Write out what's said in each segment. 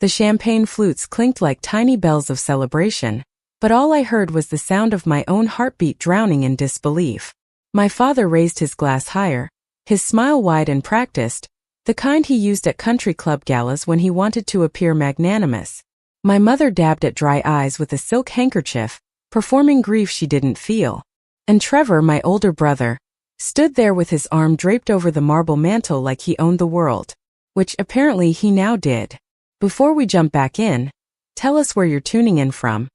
The champagne flutes clinked like tiny bells of celebration, but all I heard was the sound of my own heartbeat drowning in disbelief. My father raised his glass higher, his smile wide and practiced, the kind he used at country club galas when he wanted to appear magnanimous. My mother dabbed at dry eyes with a silk handkerchief, performing grief she didn't feel. And Trevor, my older brother, stood there with his arm draped over the marble mantle like he owned the world, which apparently he now did. Before we jump back in, tell us where you're tuning in from.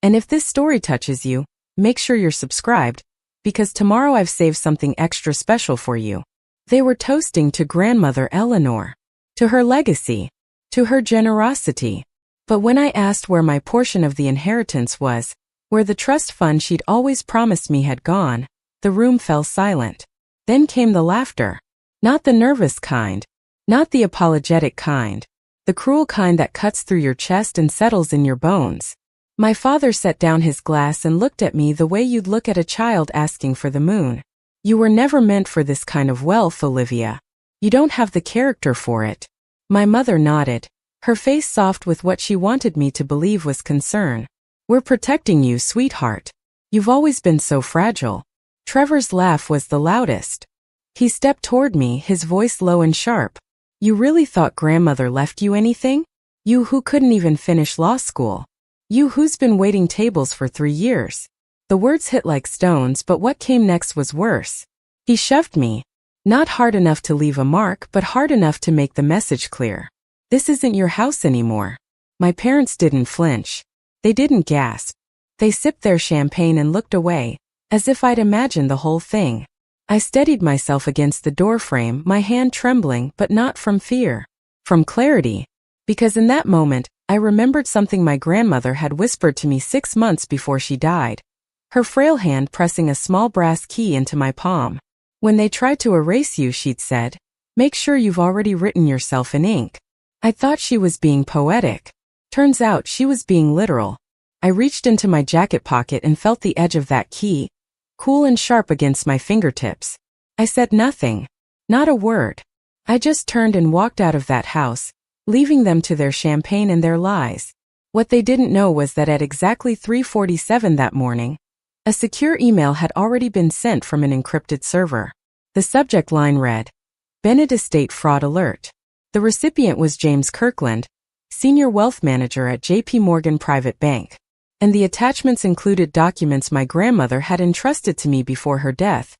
And if this story touches you, make sure you're subscribed, because tomorrow I've saved something extra special for you. They were toasting to grandmother Eleanor, to her legacy, to her generosity. But when I asked where my portion of the inheritance was, where the trust fund she'd always promised me had gone, the room fell silent. Then came the laughter. Not the nervous kind, not the apologetic kind, the cruel kind that cuts through your chest and settles in your bones. My father set down his glass and looked at me the way you'd look at a child asking for the moon. You were never meant for this kind of wealth, Olivia. You don't have the character for it. My mother nodded, her face soft with what she wanted me to believe was concern. We're protecting you, sweetheart. You've always been so fragile. Trevor's laugh was the loudest. He stepped toward me, his voice low and sharp. You really thought grandmother left you anything? You who couldn't even finish law school. You who's been waiting tables for 3 years. The words hit like stones, but what came next was worse. He shoved me. Not hard enough to leave a mark, but hard enough to make the message clear. This isn't your house anymore. My parents didn't flinch. They didn't gasp. They sipped their champagne and looked away, as if I'd imagined the whole thing. I steadied myself against the doorframe, my hand trembling, but not from fear. From clarity. Because in that moment, I remembered something my grandmother had whispered to me 6 months before she died. Her frail hand pressing a small brass key into my palm. When they try to erase you, she'd said, make sure you've already written yourself in ink. I thought she was being poetic. Turns out she was being literal. I reached into my jacket pocket and felt the edge of that key, cool and sharp against my fingertips. I said nothing. Not a word. I just turned and walked out of that house, leaving them to their champagne and their lies. What they didn't know was that at exactly 3:47 that morning, a secure email had already been sent from an encrypted server. The subject line read, Bennett Estate Fraud Alert. The recipient was James Kirkland, Senior Wealth Manager at JPMorgan Private Bank. And the attachments included documents my grandmother had entrusted to me before her death.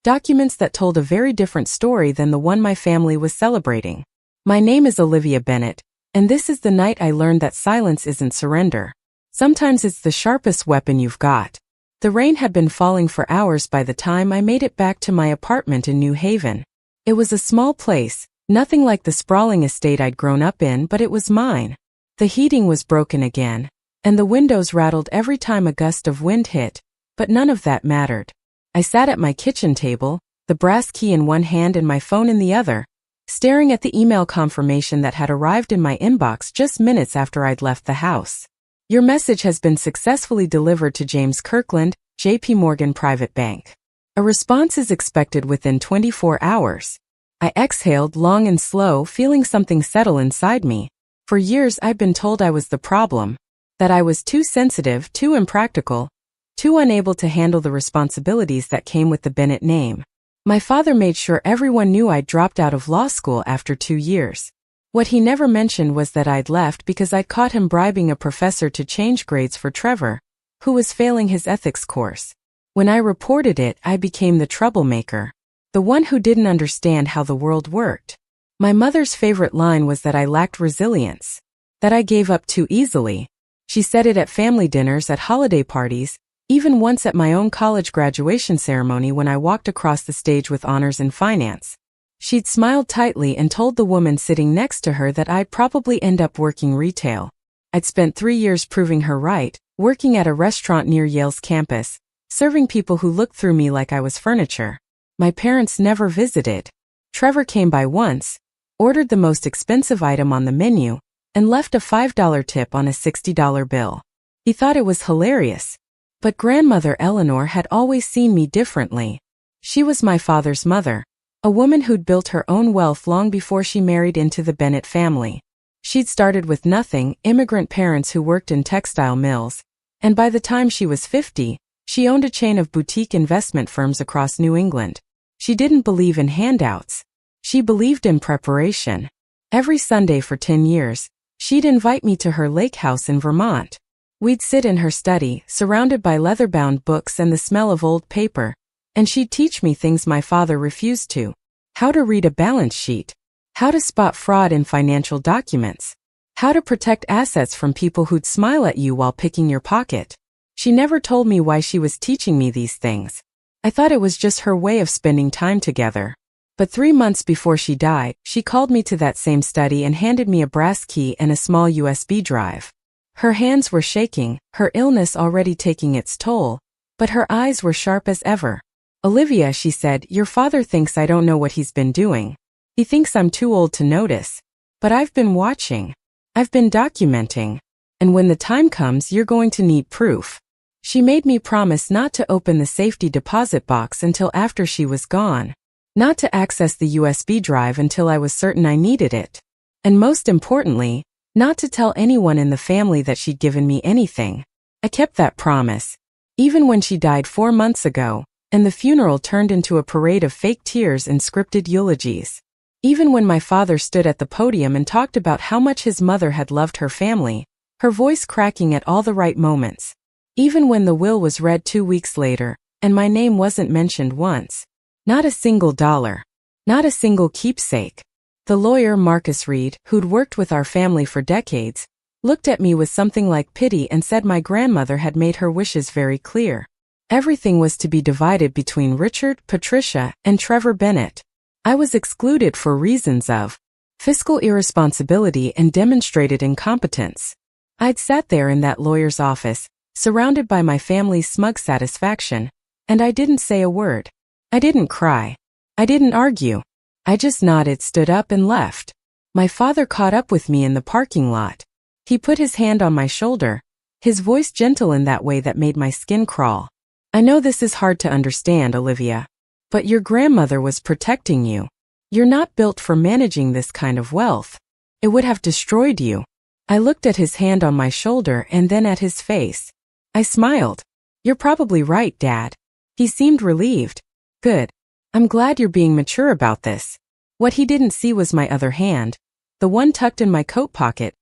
Documents that told a very different story than the one my family was celebrating. My name is Olivia Bennett, and this is the night I learned that silence isn't surrender. Sometimes it's the sharpest weapon you've got. The rain had been falling for hours by the time I made it back to my apartment in New Haven. It was a small place, nothing like the sprawling estate I'd grown up in, but it was mine. The heating was broken again, and the windows rattled every time a gust of wind hit, but none of that mattered. I sat at my kitchen table, the brass key in one hand and my phone in the other, staring at the email confirmation that had arrived in my inbox just minutes after I'd left the house. Your message has been successfully delivered to James Kirkland, JPMorgan Private Bank. A response is expected within 24 hours. I exhaled long and slow, feeling something settle inside me. For years I'd been told I was the problem, that I was too sensitive, too impractical, too unable to handle the responsibilities that came with the Bennett name. My father made sure everyone knew I'd dropped out of law school after 2 years. What he never mentioned was that I'd left because I'd caught him bribing a professor to change grades for Trevor, who was failing his ethics course. When I reported it, I became the troublemaker, the one who didn't understand how the world worked. My mother's favorite line was that I lacked resilience, that I gave up too easily. She said it at family dinners, at holiday parties, even once at my own college graduation ceremony when I walked across the stage with honors in finance. She'd smiled tightly and told the woman sitting next to her that I'd probably end up working retail. I'd spent 3 years proving her right, working at a restaurant near Yale's campus, serving people who looked through me like I was furniture. My parents never visited. Trevor came by once, ordered the most expensive item on the menu, and left a $5 tip on a $60 bill. He thought it was hilarious. But grandmother Eleanor had always seen me differently. She was my father's mother, a woman who'd built her own wealth long before she married into the Bennett family. She'd started with nothing, immigrant parents who worked in textile mills, and by the time she was 50, she owned a chain of boutique investment firms across New England. She didn't believe in handouts. She believed in preparation. Every Sunday for 10 years, she'd invite me to her lake house in Vermont. We'd sit in her study, surrounded by leather-bound books and the smell of old paper, and she'd teach me things my father refused to. How to read a balance sheet. How to spot fraud in financial documents. How to protect assets from people who'd smile at you while picking your pocket. She never told me why she was teaching me these things. I thought it was just her way of spending time together. But 3 months before she died, she called me to that same study and handed me a brass key and a small USB drive. Her hands were shaking, her illness already taking its toll, but her eyes were sharp as ever. "Olivia," she said, "your father thinks I don't know what he's been doing. He thinks I'm too old to notice. But I've been watching. I've been documenting. And when the time comes, you're going to need proof." She made me promise not to open the safety deposit box until after she was gone. Not to access the USB drive until I was certain I needed it. And most importantly, not to tell anyone in the family that she'd given me anything. I kept that promise. Even when she died 4 months ago, and the funeral turned into a parade of fake tears and scripted eulogies. Even when my father stood at the podium and talked about how much his mother had loved her family, her voice cracking at all the right moments. Even when the will was read 2 weeks later, and my name wasn't mentioned once. Not a single dollar. Not a single keepsake. The lawyer, Marcus Reed, who'd worked with our family for decades, looked at me with something like pity and said my grandmother had made her wishes very clear. Everything was to be divided between Richard, Patricia, and Trevor Bennett. I was excluded for reasons of fiscal irresponsibility and demonstrated incompetence. I'd sat there in that lawyer's office, surrounded by my family's smug satisfaction, and I didn't say a word. I didn't cry. I didn't argue. I just nodded, stood up, and left. My father caught up with me in the parking lot. He put his hand on my shoulder, his voice gentle in that way that made my skin crawl. "I know this is hard to understand, Olivia. But your grandmother was protecting you. You're not built for managing this kind of wealth. It would have destroyed you." I looked at his hand on my shoulder and then at his face. I smiled. "You're probably right, Dad." He seemed relieved. "Good. I'm glad you're being mature about this." What he didn't see was my other hand, the one tucked in my coat pocket,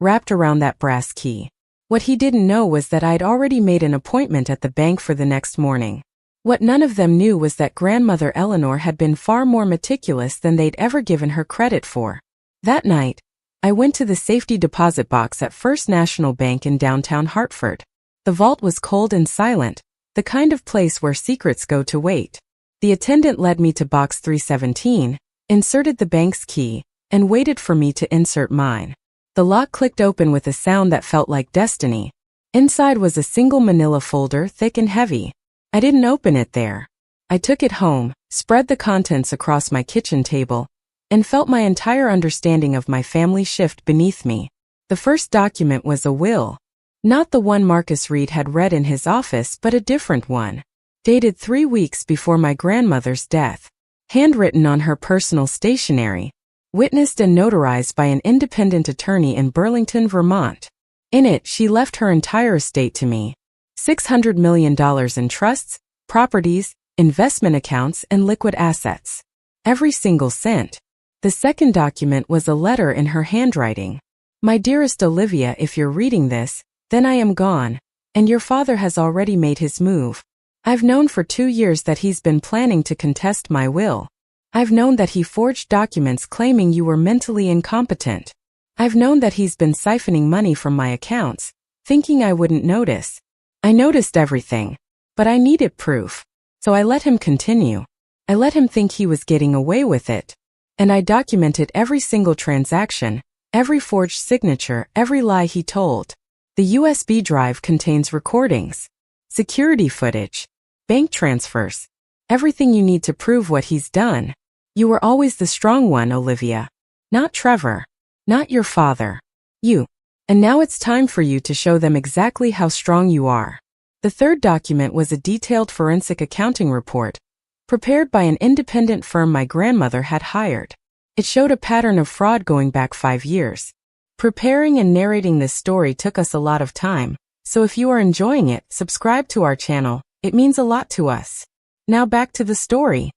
wrapped around that brass key. What he didn't know was that I'd already made an appointment at the bank for the next morning. What none of them knew was that grandmother Eleanor had been far more meticulous than they'd ever given her credit for. That night, I went to the safety deposit box at First National Bank in downtown Hartford. The vault was cold and silent, the kind of place where secrets go to wait. The attendant led me to box 317, inserted the bank's key, and waited for me to insert mine. The lock clicked open with a sound that felt like destiny. Inside was a single manila folder, thick and heavy. I didn't open it there. I took it home, spread the contents across my kitchen table, and felt my entire understanding of my family shift beneath me. The first document was a will. Not the one Marcus Reed had read in his office, but a different one. Dated 3 weeks before my grandmother's death. Handwritten on her personal stationery. Witnessed and notarized by an independent attorney in Burlington, Vermont. In it, she left her entire estate to me. $600 million in trusts, properties, investment accounts, and liquid assets. Every single cent. The second document was a letter in her handwriting. "My dearest Olivia, if you're reading this, then I am gone, and your father has already made his move. I've known for 2 years that he's been planning to contest my will. I've known that he forged documents claiming you were mentally incompetent. I've known that he's been siphoning money from my accounts, thinking I wouldn't notice. I noticed everything, but I needed proof. So I let him continue. I let him think he was getting away with it. And I documented every single transaction, every forged signature, every lie he told. The USB drive contains recordings, security footage, bank transfers, everything you need to prove what he's done. You were always the strong one, Olivia. Not Trevor. Not your father. You. And now it's time for you to show them exactly how strong you are." The third document was a detailed forensic accounting report, prepared by an independent firm my grandmother had hired. It showed a pattern of fraud going back 5 years. Preparing and narrating this story took us a lot of time, so if you are enjoying it, subscribe to our channel. It means a lot to us. Now back to the story.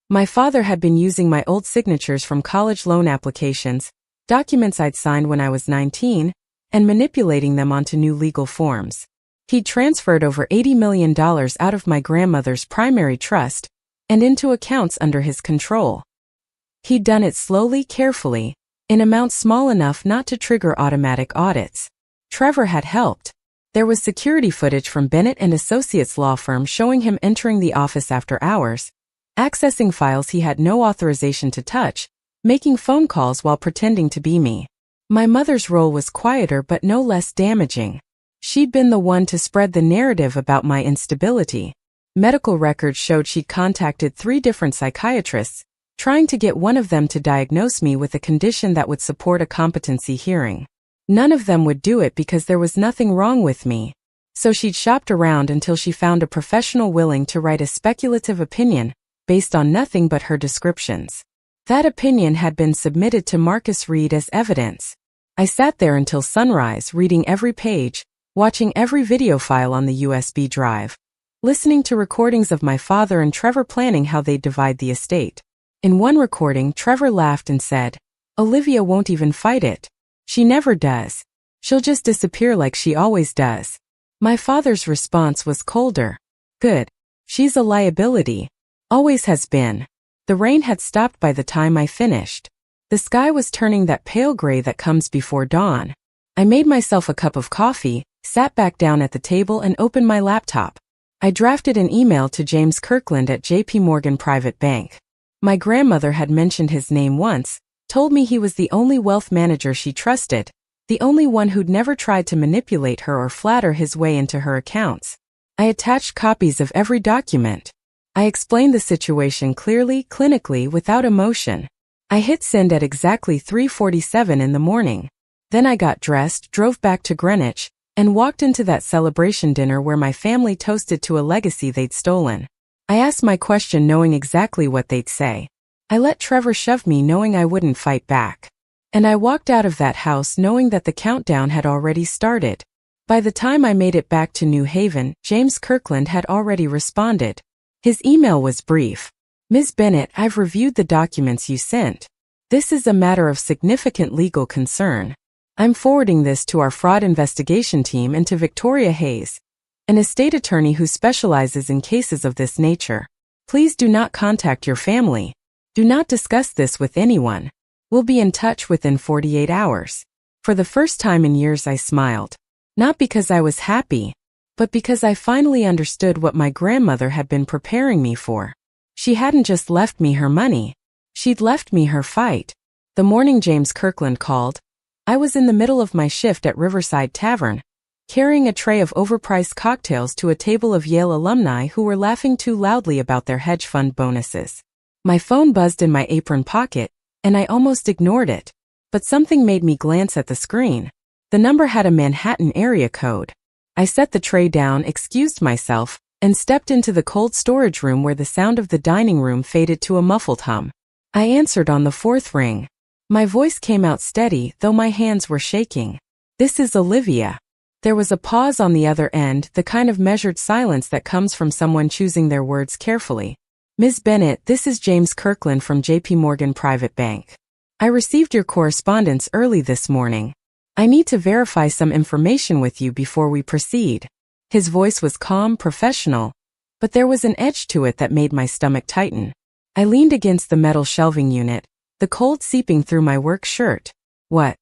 My father had been using my old signatures from college loan applications, documents I'd signed when I was 19, and manipulating them onto new legal forms. He'd transferred over $80 million out of my grandmother's primary trust and into accounts under his control. He'd done it slowly, carefully, in amounts small enough not to trigger automatic audits. Trevor had helped. There was security footage from Bennett and Associates law firm showing him entering the office after hours, accessing files he had no authorization to touch, making phone calls while pretending to be me. My mother's role was quieter but no less damaging. She'd been the one to spread the narrative about my instability. Medical records showed she'd contacted 3 different psychiatrists, trying to get one of them to diagnose me with a condition that would support a competency hearing. None of them would do it because there was nothing wrong with me. So she'd shopped around until she found a professional willing to write a speculative opinion based on nothing but her descriptions. That opinion had been submitted to Marcus Reed as evidence. I sat there until sunrise, reading every page, watching every video file on the USB drive, listening to recordings of my father and Trevor planning how they'd divide the estate. In one recording, Trevor laughed and said, "Olivia won't even fight it. She never does. She'll just disappear like she always does." My father's response was colder. "Good. She's a liability. Always has been." The rain had stopped by the time I finished. The sky was turning that pale gray that comes before dawn. I made myself a cup of coffee, sat back down at the table and opened my laptop. I drafted an email to James Kirkland at JPMorgan Private Bank. My grandmother had mentioned his name once, told me he was the only wealth manager she trusted, the only one who'd never tried to manipulate her or flatter his way into her accounts. I attached copies of every document. I explained the situation clearly, clinically, without emotion. I hit send at exactly 3:47 in the morning. Then I got dressed, drove back to Greenwich, and walked into that celebration dinner where my family toasted to a legacy they'd stolen. I asked my question knowing exactly what they'd say. I let Trevor shove me knowing I wouldn't fight back. And I walked out of that house knowing that the countdown had already started. By the time I made it back to New Haven, James Kirkland had already responded. His email was brief. "Ms. Bennett, I've reviewed the documents you sent. This is a matter of significant legal concern. I'm forwarding this to our fraud investigation team and to Victoria Hayes, an estate attorney who specializes in cases of this nature. Please do not contact your family. Do not discuss this with anyone. We'll be in touch within 48 hours. For the first time in years I smiled. Not because I was happy, but because I finally understood what my grandmother had been preparing me for. She hadn't just left me her money. She'd left me her fight. The morning James Kirkland called, I was in the middle of my shift at Riverside Tavern, carrying a tray of overpriced cocktails to a table of Yale alumni who were laughing too loudly about their hedge fund bonuses. My phone buzzed in my apron pocket, and I almost ignored it. But something made me glance at the screen. The number had a Manhattan area code. I set the tray down, excused myself, and stepped into the cold storage room where the sound of the dining room faded to a muffled hum. I answered on the 4th ring. My voice came out steady, though my hands were shaking. "This is Olivia." There was a pause on the other end, the kind of measured silence that comes from someone choosing their words carefully. "Ms. Bennett, this is James Kirkland from JPMorgan Private Bank. I received your correspondence early this morning. I need to verify some information with you before we proceed." His voice was calm, professional, but there was an edge to it that made my stomach tighten. I leaned against the metal shelving unit, the cold seeping through my work shirt. "What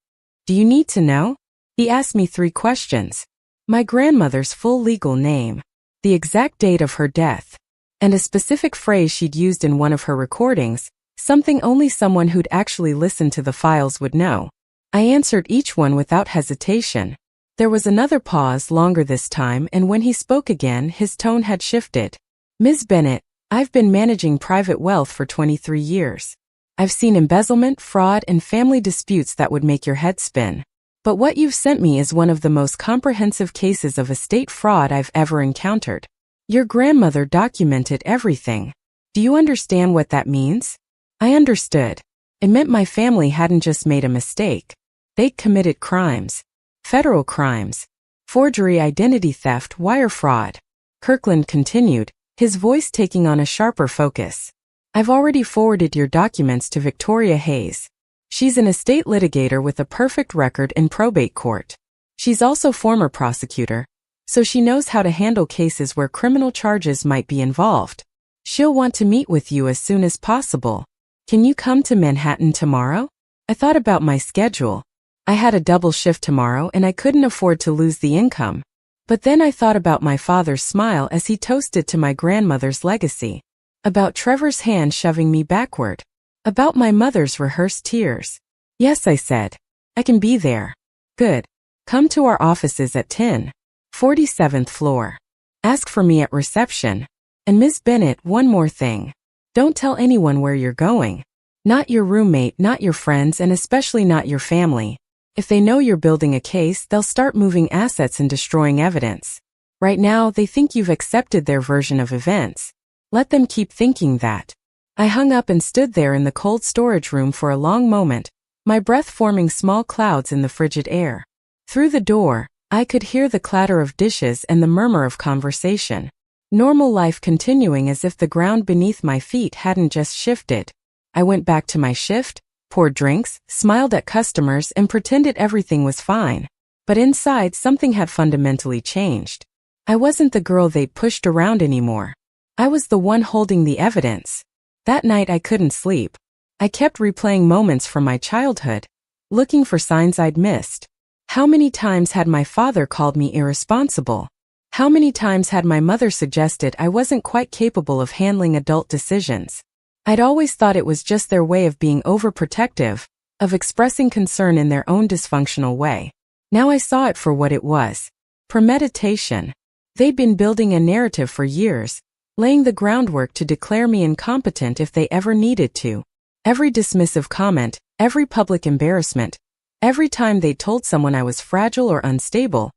do you need to know?" He asked me 3 questions. My grandmother's full legal name, the exact date of her death, and a specific phrase she'd used in one of her recordings, something only someone who'd actually listened to the files would know. I answered each one without hesitation. There was another pause, longer this time, and when he spoke again, his tone had shifted. "Ms. Bennett, I've been managing private wealth for 23 years. I've seen embezzlement, fraud, and family disputes that would make your head spin. But what you've sent me is one of the most comprehensive cases of estate fraud I've ever encountered. Your grandmother documented everything. Do you understand what that means?" I understood. It meant my family hadn't just made a mistake. They'd committed crimes. Federal crimes. Forgery, identity theft, wire fraud. Kirkland continued, his voice taking on a sharper focus. I've already forwarded your documents to Victoria Hayes. She's an estate litigator with a perfect record in probate court. She's also former prosecutor, so she knows how to handle cases where criminal charges might be involved. She'll want to meet with you as soon as possible. Can you come to Manhattan tomorrow? I thought about my schedule. I had a double shift tomorrow and I couldn't afford to lose the income. But then I thought about my father's smile as he toasted to my grandmother's legacy. About Trevor's hand shoving me backward. About my mother's rehearsed tears. Yes, I said. I can be there. Good. Come to our offices at 10. 47th floor. Ask for me at reception. And Ms. Bennett, one more thing. Don't tell anyone where you're going. Not your roommate, not your friends, and especially not your family. If they know you're building a case, they'll start moving assets and destroying evidence. Right now, they think you've accepted their version of events. Let them keep thinking that. I hung up and stood there in the cold storage room for a long moment, my breath forming small clouds in the frigid air. Through the door, I could hear the clatter of dishes and the murmur of conversation. Normal life continuing as if the ground beneath my feet hadn't just shifted. I went back to my shift, poured drinks, smiled at customers, and pretended everything was fine. But inside, something had fundamentally changed. I wasn't the girl they'd pushed around anymore. I was the one holding the evidence. That night I couldn't sleep. I kept replaying moments from my childhood, looking for signs I'd missed. How many times had my father called me irresponsible? How many times had my mother suggested I wasn't quite capable of handling adult decisions? I'd always thought it was just their way of being overprotective, of expressing concern in their own dysfunctional way. Now I saw it for what it was. Premeditation. They'd been building a narrative for years, laying the groundwork to declare me incompetent if they ever needed to. Every dismissive comment, every public embarrassment, every time they told someone I was fragile or unstable,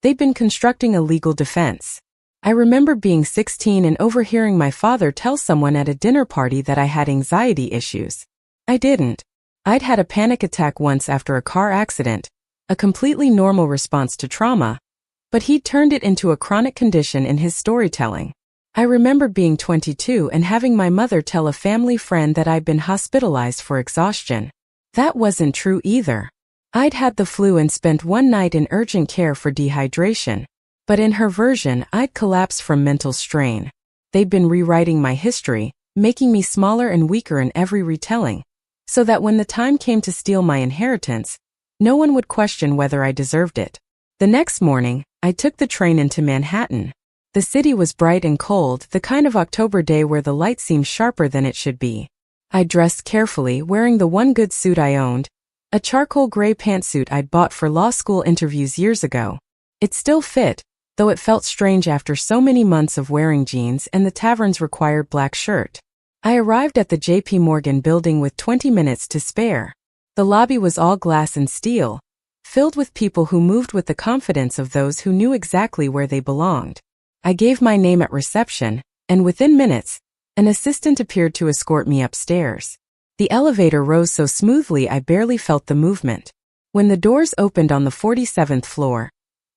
they'd been constructing a legal defense. I remember being 16 and overhearing my father tell someone at a dinner party that I had anxiety issues. I didn't. I'd had a panic attack once after a car accident, a completely normal response to trauma, but he'd turned it into a chronic condition in his storytelling. I remember being 22 and having my mother tell a family friend that I'd been hospitalized for exhaustion. That wasn't true either. I'd had the flu and spent one night in urgent care for dehydration. But in her version, I'd collapsed from mental strain. They'd been rewriting my history, making me smaller and weaker in every retelling, so that when the time came to steal my inheritance, no one would question whether I deserved it. The next morning, I took the train into Manhattan. The city was bright and cold, the kind of October day where the light seemed sharper than it should be. I dressed carefully, wearing the one good suit I owned, a charcoal gray pantsuit I'd bought for law school interviews years ago. It still fit, though it felt strange after so many months of wearing jeans and the tavern's required black shirt. I arrived at the JPMorgan building with 20 minutes to spare. The lobby was all glass and steel, filled with people who moved with the confidence of those who knew exactly where they belonged. I gave my name at reception, and within minutes, an assistant appeared to escort me upstairs. The elevator rose so smoothly I barely felt the movement. When the doors opened on the 47th floor,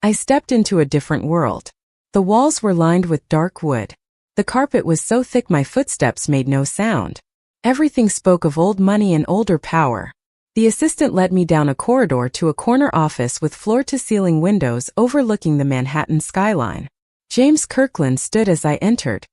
I stepped into a different world. The walls were lined with dark wood. The carpet was so thick my footsteps made no sound. Everything spoke of old money and older power. The assistant led me down a corridor to a corner office with floor-to-ceiling windows overlooking the Manhattan skyline. James Kirkland stood as I entered.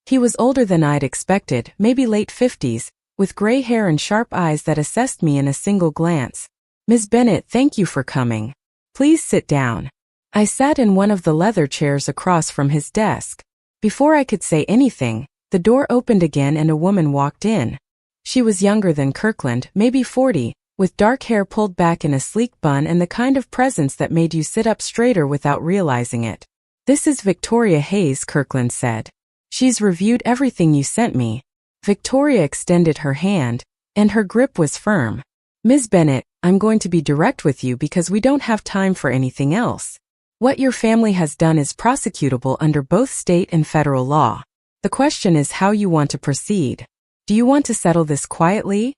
He was older than I'd expected, maybe late 50s, with gray hair and sharp eyes that assessed me in a single glance. Ms. Bennett, thank you for coming. Please sit down. I sat in one of the leather chairs across from his desk. Before I could say anything, the door opened again and a woman walked in. She was younger than Kirkland, maybe 40, with dark hair pulled back in a sleek bun and the kind of presence that made you sit up straighter without realizing it. This is Victoria Hayes, Kirkland said. She's reviewed everything you sent me. Victoria extended her hand, and her grip was firm. Ms. Bennett, I'm going to be direct with you because we don't have time for anything else. What your family has done is prosecutable under both state and federal law. The question is how you want to proceed. Do you want to settle this quietly?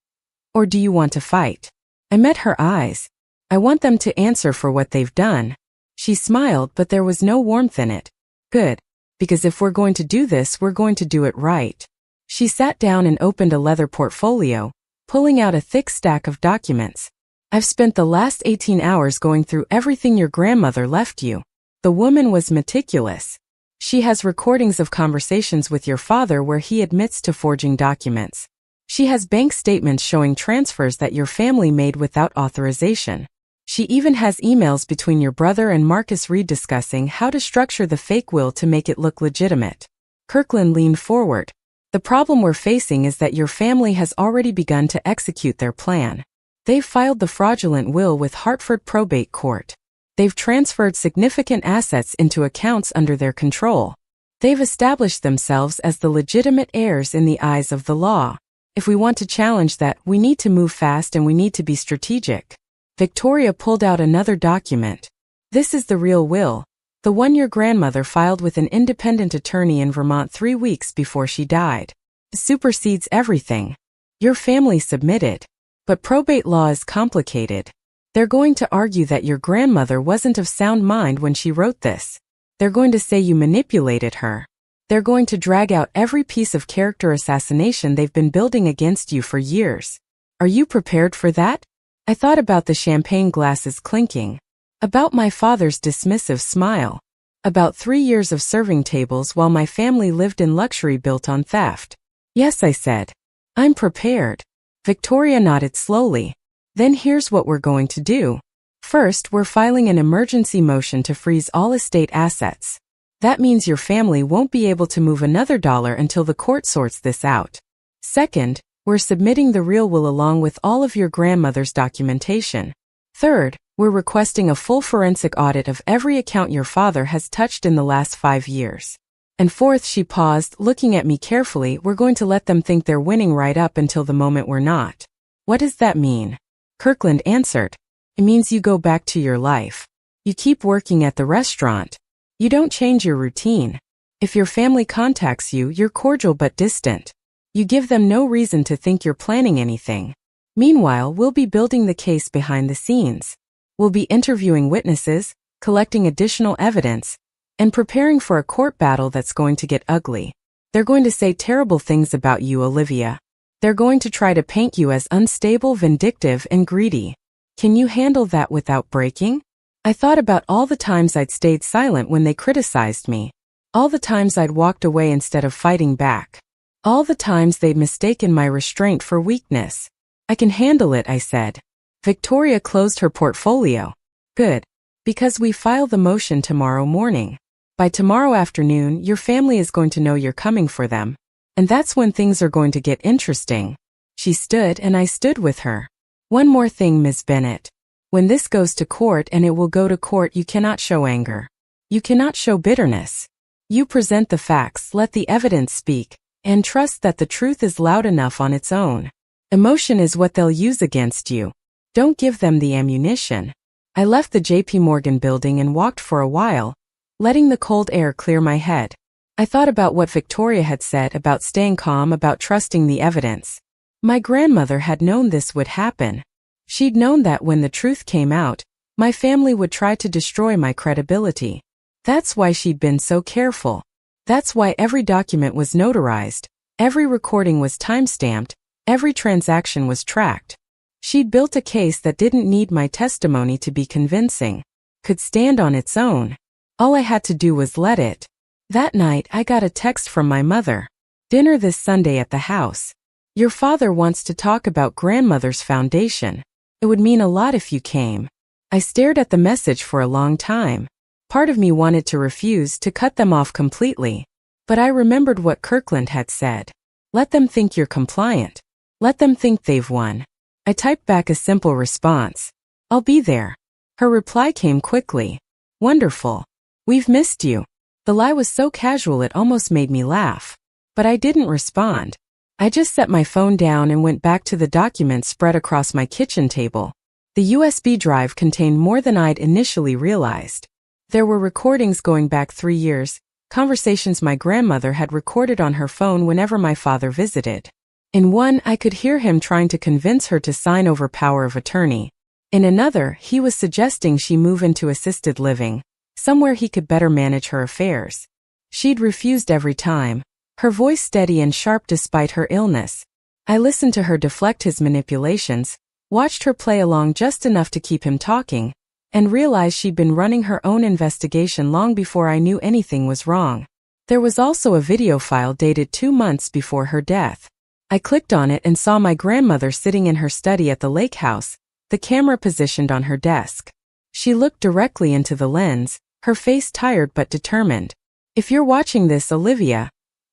Or do you want to fight? I met her eyes. I want them to answer for what they've done. She smiled, but there was no warmth in it. Good. Because if we're going to do this, we're going to do it right. She sat down and opened a leather portfolio, pulling out a thick stack of documents. I've spent the last 18 hours going through everything your grandmother left you. The woman was meticulous. She has recordings of conversations with your father where he admits to forging documents. She has bank statements showing transfers that your family made without authorization. She even has emails between your brother and Marcus Reed discussing how to structure the fake will to make it look legitimate. Kirkland leaned forward. The problem we're facing is that your family has already begun to execute their plan. They've filed the fraudulent will with Hartford Probate Court. They've transferred significant assets into accounts under their control. They've established themselves as the legitimate heirs in the eyes of the law. If we want to challenge that, we need to move fast and we need to be strategic. Victoria pulled out another document. This is the real will, the one your grandmother filed with an independent attorney in Vermont 3 weeks before she died. It supersedes everything. Your family submitted. But probate law is complicated. They're going to argue that your grandmother wasn't of sound mind when she wrote this. They're going to say you manipulated her. They're going to drag out every piece of character assassination they've been building against you for years. Are you prepared for that? I thought about the champagne glasses clinking, about my father's dismissive smile, about 3 years of serving tables while my family lived in luxury built on theft. Yes, I said. I'm prepared. Victoria nodded slowly. Then here's what we're going to do. First, we're filing an emergency motion to freeze all estate assets. That means your family won't be able to move another dollar until the court sorts this out. Second, we're submitting the real will along with all of your grandmother's documentation. Third, we're requesting a full forensic audit of every account your father has touched in the last 5 years. And fourth, she paused, looking at me carefully, we're going to let them think they're winning right up until the moment we're not. What does that mean? Kirkland answered. It means you go back to your life. You keep working at the restaurant. You don't change your routine. If your family contacts you, you're cordial but distant. You give them no reason to think you're planning anything. Meanwhile, we'll be building the case behind the scenes. We'll be interviewing witnesses, collecting additional evidence, and preparing for a court battle that's going to get ugly. They're going to say terrible things about you, Olivia. They're going to try to paint you as unstable, vindictive, and greedy. Can you handle that without breaking? I thought about all the times I'd stayed silent when they criticized me. All the times I'd walked away instead of fighting back. All the times they'd mistaken my restraint for weakness. I can handle it, I said. Victoria closed her portfolio. Good. Because we file the motion tomorrow morning. By tomorrow afternoon, your family is going to know you're coming for them. And that's when things are going to get interesting. She stood and I stood with her. One more thing, Ms. Bennett. When this goes to court, and it will go to court, you cannot show anger. You cannot show bitterness. You present the facts, let the evidence speak, and trust that the truth is loud enough on its own. Emotion is what they'll use against you. Don't give them the ammunition. I left the JPMorgan building and walked for a while, letting the cold air clear my head. I thought about what Victoria had said about staying calm, about trusting the evidence. My grandmother had known this would happen. She'd known that when the truth came out, my family would try to destroy my credibility. That's why she'd been so careful. That's why every document was notarized, every recording was time-stamped, every transaction was tracked. She'd built a case that didn't need my testimony to be convincing, could stand on its own. All I had to do was let it. That night, I got a text from my mother. Dinner this Sunday at the house. Your father wants to talk about grandmother's foundation. It would mean a lot if you came. I stared at the message for a long time. Part of me wanted to refuse, to cut them off completely. But I remembered what Kirkland had said. Let them think you're compliant. Let them think they've won. I typed back a simple response. I'll be there. Her reply came quickly. Wonderful. We've missed you. The lie was so casual it almost made me laugh. But I didn't respond. I just set my phone down and went back to the documents spread across my kitchen table. The USB drive contained more than I'd initially realized. There were recordings going back 3 years, conversations my grandmother had recorded on her phone whenever my father visited. In one, I could hear him trying to convince her to sign over power of attorney. In another, he was suggesting she move into assisted living, somewhere he could better manage her affairs. She'd refused every time, her voice steady and sharp despite her illness. I listened to her deflect his manipulations, watched her play along just enough to keep him talking, and realized she'd been running her own investigation long before I knew anything was wrong. There was also a video file dated 2 months before her death. I clicked on it and saw my grandmother sitting in her study at the lake house, the camera positioned on her desk. She looked directly into the lens, her face tired but determined. If you're watching this, Olivia,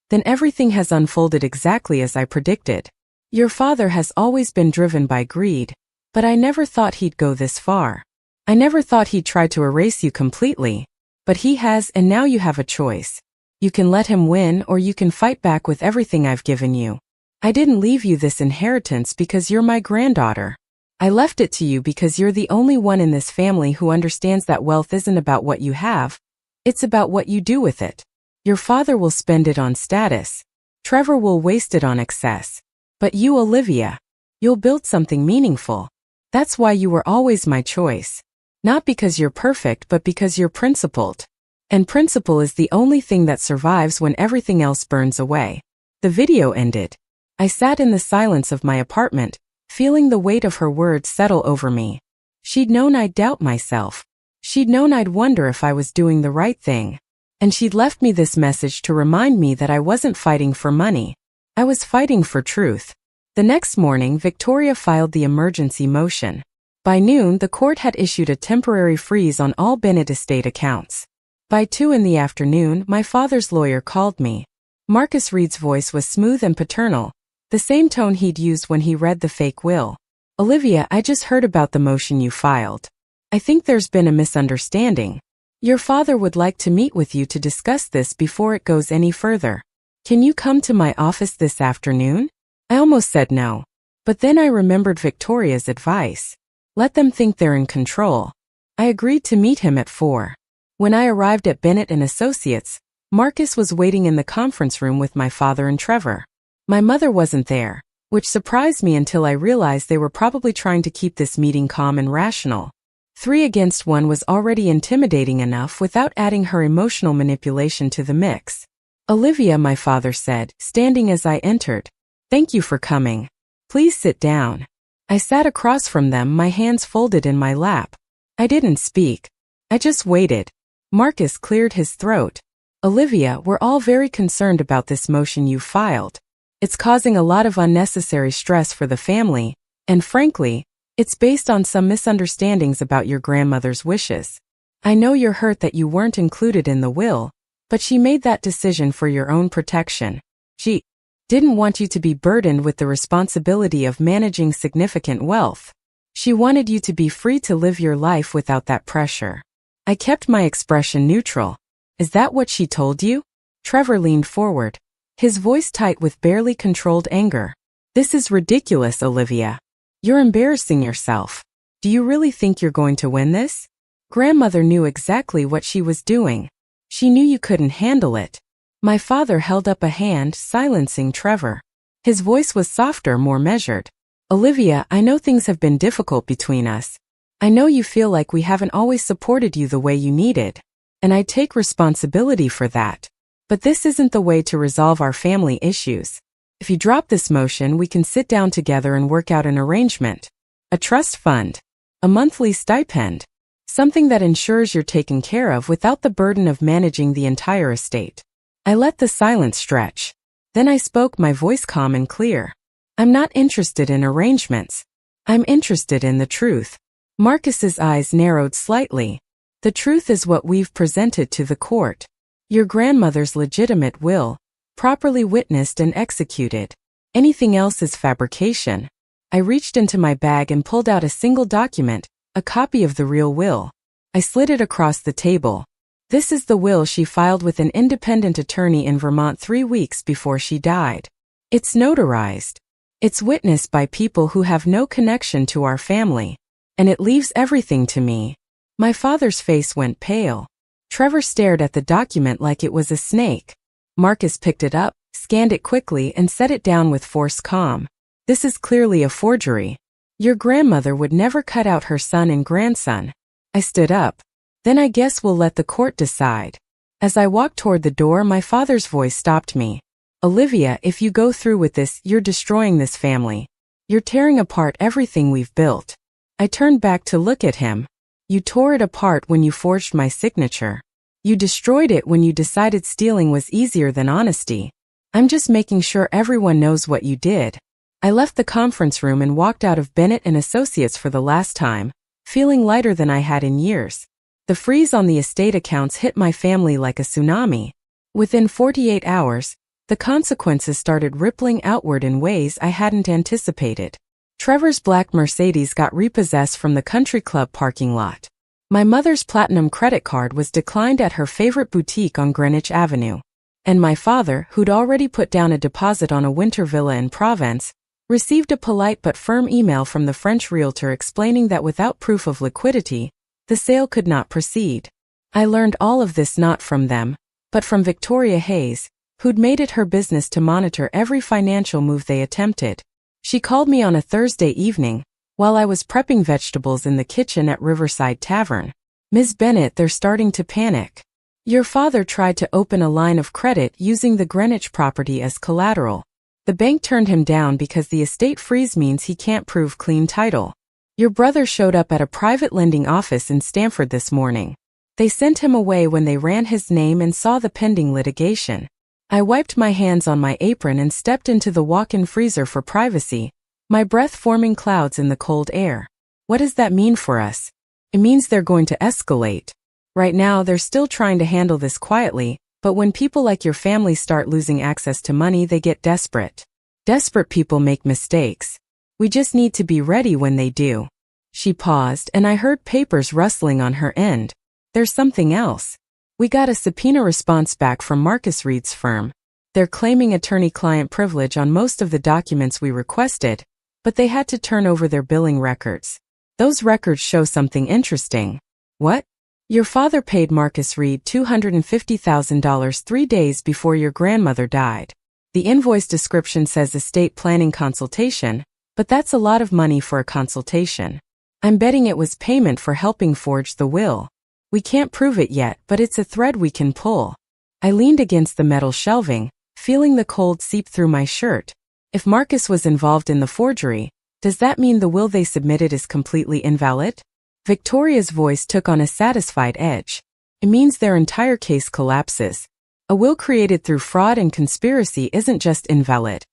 then everything has unfolded exactly as I predicted. Your father has always been driven by greed, but I never thought he'd go this far. I never thought he'd try to erase you completely, but he has, and now you have a choice. You can let him win or you can fight back with everything I've given you. I didn't leave you this inheritance because you're my granddaughter. I left it to you because you're the only one in this family who understands that wealth isn't about what you have, it's about what you do with it. Your father will spend it on status. Trevor will waste it on excess. But you, Olivia, you'll build something meaningful. That's why you were always my choice. Not because you're perfect, but because you're principled. And principle is the only thing that survives when everything else burns away. The video ended. I sat in the silence of my apartment, feeling the weight of her words settle over me. She'd known I'd doubt myself. She'd known I'd wonder if I was doing the right thing. And she'd left me this message to remind me that I wasn't fighting for money. I was fighting for truth. The next morning, Victoria filed the emergency motion. By noon, the court had issued a temporary freeze on all Bennett estate accounts. By 2 in the afternoon, my father's lawyer called me. Marcus Reed's voice was smooth and paternal, the same tone he'd used when he read the fake will. Olivia, I just heard about the motion you filed. I think there's been a misunderstanding. Your father would like to meet with you to discuss this before it goes any further. Can you come to my office this afternoon? I almost said no. But then I remembered Victoria's advice. Let them think they're in control. I agreed to meet him at 4. When I arrived at Bennett & Associates, Marcus was waiting in the conference room with my father and Trevor. My mother wasn't there, which surprised me until I realized they were probably trying to keep this meeting calm and rational. 3 against 1 was already intimidating enough without adding her emotional manipulation to the mix. Olivia, my father said, standing as I entered. Thank you for coming. Please sit down. I sat across from them, my hands folded in my lap. I didn't speak. I just waited. Marcus cleared his throat. Olivia, we're all very concerned about this motion you filed. It's causing a lot of unnecessary stress for the family, and frankly, it's based on some misunderstandings about your grandmother's wishes. I know you're hurt that you weren't included in the will, but she made that decision for your own protection. She didn't want you to be burdened with the responsibility of managing significant wealth. She wanted you to be free to live your life without that pressure. I kept my expression neutral. Is that what she told you? Trevor leaned forward, his voice tight with barely controlled anger. This is ridiculous, Olivia. You're embarrassing yourself. Do you really think you're going to win this? Grandmother knew exactly what she was doing. She knew you couldn't handle it. My father held up a hand, silencing Trevor. His voice was softer, more measured. Olivia, I know things have been difficult between us. I know you feel like we haven't always supported you the way you needed. And I take responsibility for that. But this isn't the way to resolve our family issues. If you drop this motion, we can sit down together and work out an arrangement. A trust fund. A monthly stipend. Something that ensures you're taken care of without the burden of managing the entire estate. I let the silence stretch. Then I spoke, my voice calm and clear. I'm not interested in arrangements. I'm interested in the truth. Marcus's eyes narrowed slightly. The truth is what we've presented to the court. Your grandmother's legitimate will, properly witnessed and executed. Anything else is fabrication. I reached into my bag and pulled out a single document, a copy of the real will. I slid it across the table. This is the will she filed with an independent attorney in Vermont 3 weeks before she died. It's notarized. It's witnessed by people who have no connection to our family. And it leaves everything to me. My father's face went pale. Trevor stared at the document like it was a snake. Marcus picked it up, scanned it quickly and set it down with forced calm. This is clearly a forgery. Your grandmother would never cut out her son and grandson. I stood up. Then I guess we'll let the court decide. As I walked toward the door, my father's voice stopped me. Olivia, if you go through with this, you're destroying this family. You're tearing apart everything we've built. I turned back to look at him. You tore it apart when you forged my signature. You destroyed it when you decided stealing was easier than honesty. I'm just making sure everyone knows what you did. I left the conference room and walked out of Bennett and Associates for the last time, feeling lighter than I had in years. The freeze on the estate accounts hit my family like a tsunami. Within 48 hours, the consequences started rippling outward in ways I hadn't anticipated. Trevor's black Mercedes got repossessed from the country club parking lot. My mother's platinum credit card was declined at her favorite boutique on Greenwich Avenue. And my father, who'd already put down a deposit on a winter villa in Provence, received a polite but firm email from the French realtor explaining that without proof of liquidity, the sale could not proceed. I learned all of this not from them, but from Victoria Hayes, who'd made it her business to monitor every financial move they attempted. She called me on a Thursday evening, while I was prepping vegetables in the kitchen at Riverside Tavern. Ms. Bennett, they're starting to panic. Your father tried to open a line of credit using the Greenwich property as collateral. The bank turned him down because the estate freeze means he can't prove clean title. Your brother showed up at a private lending office in Stamford this morning. They sent him away when they ran his name and saw the pending litigation. I wiped my hands on my apron and stepped into the walk-in freezer for privacy, my breath forming clouds in the cold air. What does that mean for us? It means they're going to escalate. Right now, they're still trying to handle this quietly, but when people like your family start losing access to money, they get desperate. Desperate people make mistakes. We just need to be ready when they do. She paused, and I heard papers rustling on her end. There's something else. We got a subpoena response back from Marcus Reed's firm. They're claiming attorney-client privilege on most of the documents we requested, but they had to turn over their billing records. Those records show something interesting. What? Your father paid Marcus Reed $250,000 3 days before your grandmother died. The invoice description says estate planning consultation, but that's a lot of money for a consultation. I'm betting it was payment for helping forge the will. We can't prove it yet, but it's a thread we can pull. I leaned against the metal shelving, feeling the cold seep through my shirt. If Marcus was involved in the forgery, does that mean the will they submitted is completely invalid? Victoria's voice took on a satisfied edge. It means their entire case collapses. A will created through fraud and conspiracy isn't just invalid.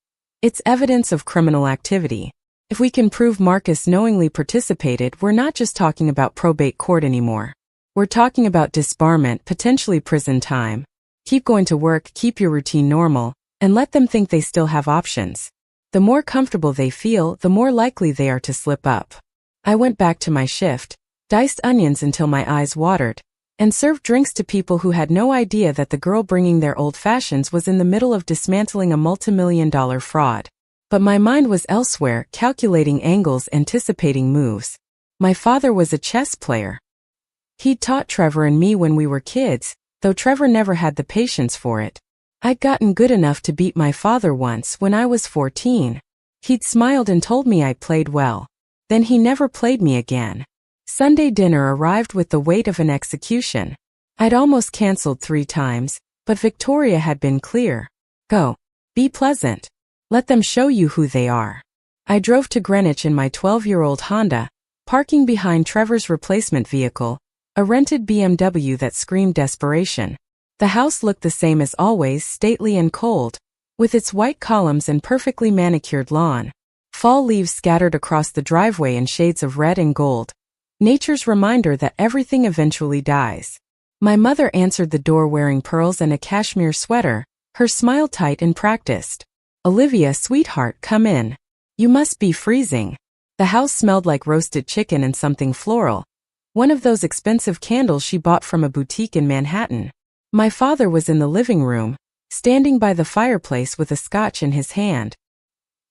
It's evidence of criminal activity. If we can prove Marcus knowingly participated, we're not just talking about probate court anymore. We're talking about disbarment, potentially prison time. Keep going to work, keep your routine normal, and let them think they still have options. The more comfortable they feel, the more likely they are to slip up. I went back to my shift, diced onions until my eyes watered, and served drinks to people who had no idea that the girl bringing their old fashions was in the middle of dismantling a multimillion-dollar fraud. But my mind was elsewhere, calculating angles, anticipating moves. My father was a chess player. He'd taught Trevor and me when we were kids, though Trevor never had the patience for it. I'd gotten good enough to beat my father once when I was 14. He'd smiled and told me I played well. Then he never played me again. Sunday dinner arrived with the weight of an execution. I'd almost canceled 3 times, but Victoria had been clear. Go. Be pleasant. Let them show you who they are. I drove to Greenwich in my 12-year-old Honda, parking behind Trevor's replacement vehicle, a rented BMW that screamed desperation. The house looked the same as always, stately and cold, with its white columns and perfectly manicured lawn. Fall leaves scattered across the driveway in shades of red and gold. Nature's reminder that everything eventually dies. My mother answered the door wearing pearls and a cashmere sweater, her smile tight and practiced. Olivia, sweetheart, come in. You must be freezing. The house smelled like roasted chicken and something floral. One of those expensive candles she bought from a boutique in Manhattan. My father was in the living room, standing by the fireplace with a scotch in his hand.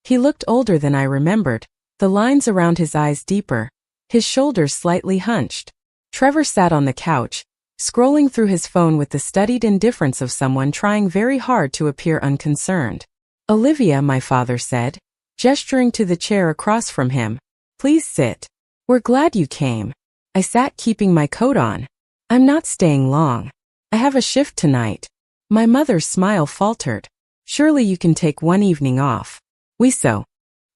He looked older than I remembered, the lines around his eyes deeper, his shoulders slightly hunched. Trevor sat on the couch, scrolling through his phone with the studied indifference of someone trying very hard to appear unconcerned. Olivia, my father said, gesturing to the chair across from him, Please sit. We're glad you came. I sat, keeping my coat on. I'm not staying long. I have a shift tonight. My mother's smile faltered. Surely you can take one evening off. We so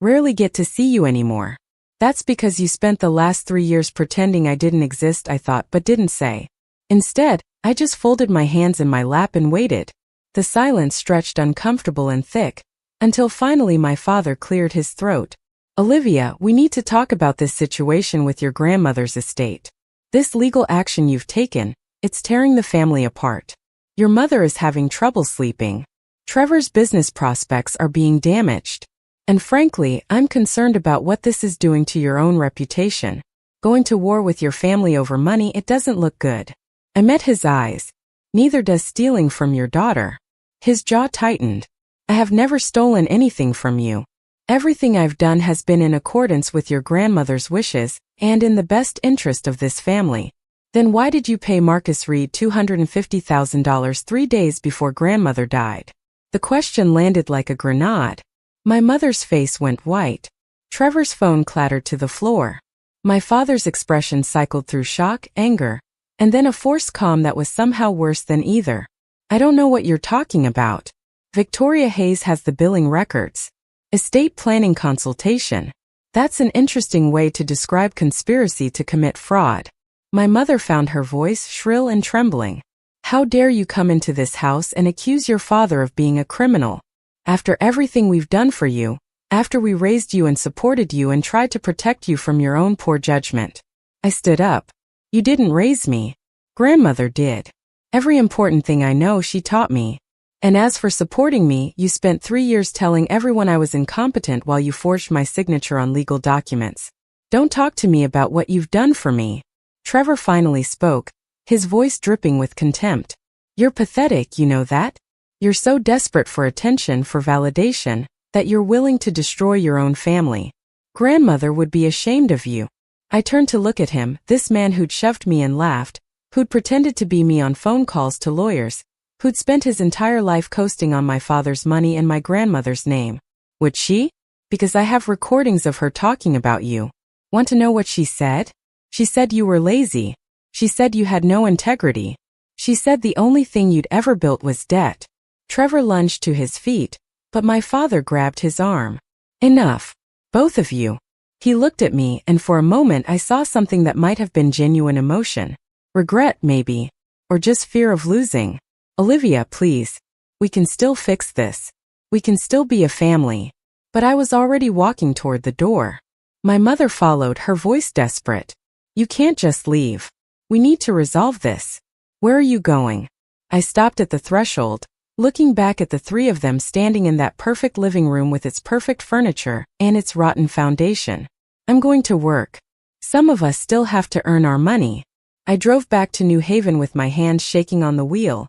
rarely get to see you anymore. That's because you spent the last 3 years pretending I didn't exist, I thought, but didn't say. Instead, I just folded my hands in my lap and waited. The silence stretched uncomfortable and thick, until finally my father cleared his throat. Olivia, we need to talk about this situation with your grandmother's estate. This legal action you've taken, it's tearing the family apart. Your mother is having trouble sleeping. Trevor's business prospects are being damaged. And frankly, I'm concerned about what this is doing to your own reputation. Going to war with your family over money, it doesn't look good. I met his eyes. Neither does stealing from your daughter. His jaw tightened. I have never stolen anything from you. Everything I've done has been in accordance with your grandmother's wishes, and in the best interest of this family. Then why did you pay Marcus Reed $250,000 3 days before grandmother died? The question landed like a grenade. My mother's face went white. Trevor's phone clattered to the floor. My father's expression cycled through shock, anger, and then a forced calm that was somehow worse than either. I don't know what you're talking about. Victoria Hayes has the billing records. Estate planning consultation. That's an interesting way to describe conspiracy to commit fraud. My mother found her voice shrill and trembling. How dare you come into this house and accuse your father of being a criminal? After everything we've done for you, after we raised you and supported you and tried to protect you from your own poor judgment. I stood up. You didn't raise me. Grandmother did. Every important thing I know she taught me. And as for supporting me, you spent 3 years telling everyone I was incompetent while you forged my signature on legal documents. Don't talk to me about what you've done for me. Trevor finally spoke, his voice dripping with contempt. You're pathetic, you know that? You're so desperate for attention, for validation, that you're willing to destroy your own family. Grandmother would be ashamed of you. I turned to look at him, this man who'd shoved me and laughed, who'd pretended to be me on phone calls to lawyers, who'd spent his entire life coasting on my father's money and my grandmother's name. Would she? Because I have recordings of her talking about you. Want to know what she said? She said you were lazy. She said you had no integrity. She said the only thing you'd ever built was debt. Trevor lunged to his feet, but my father grabbed his arm. Enough. Both of you. He looked at me, and for a moment I saw something that might have been genuine emotion. Regret, maybe. Or just fear of losing. Olivia, please. We can still fix this. We can still be a family. But I was already walking toward the door. My mother followed, her voice desperate. You can't just leave. We need to resolve this. Where are you going? I stopped at the threshold, looking back at the three of them standing in that perfect living room with its perfect furniture and its rotten foundation. I'm going to work. Some of us still have to earn our money. I drove back to New Haven with my hands shaking on the wheel.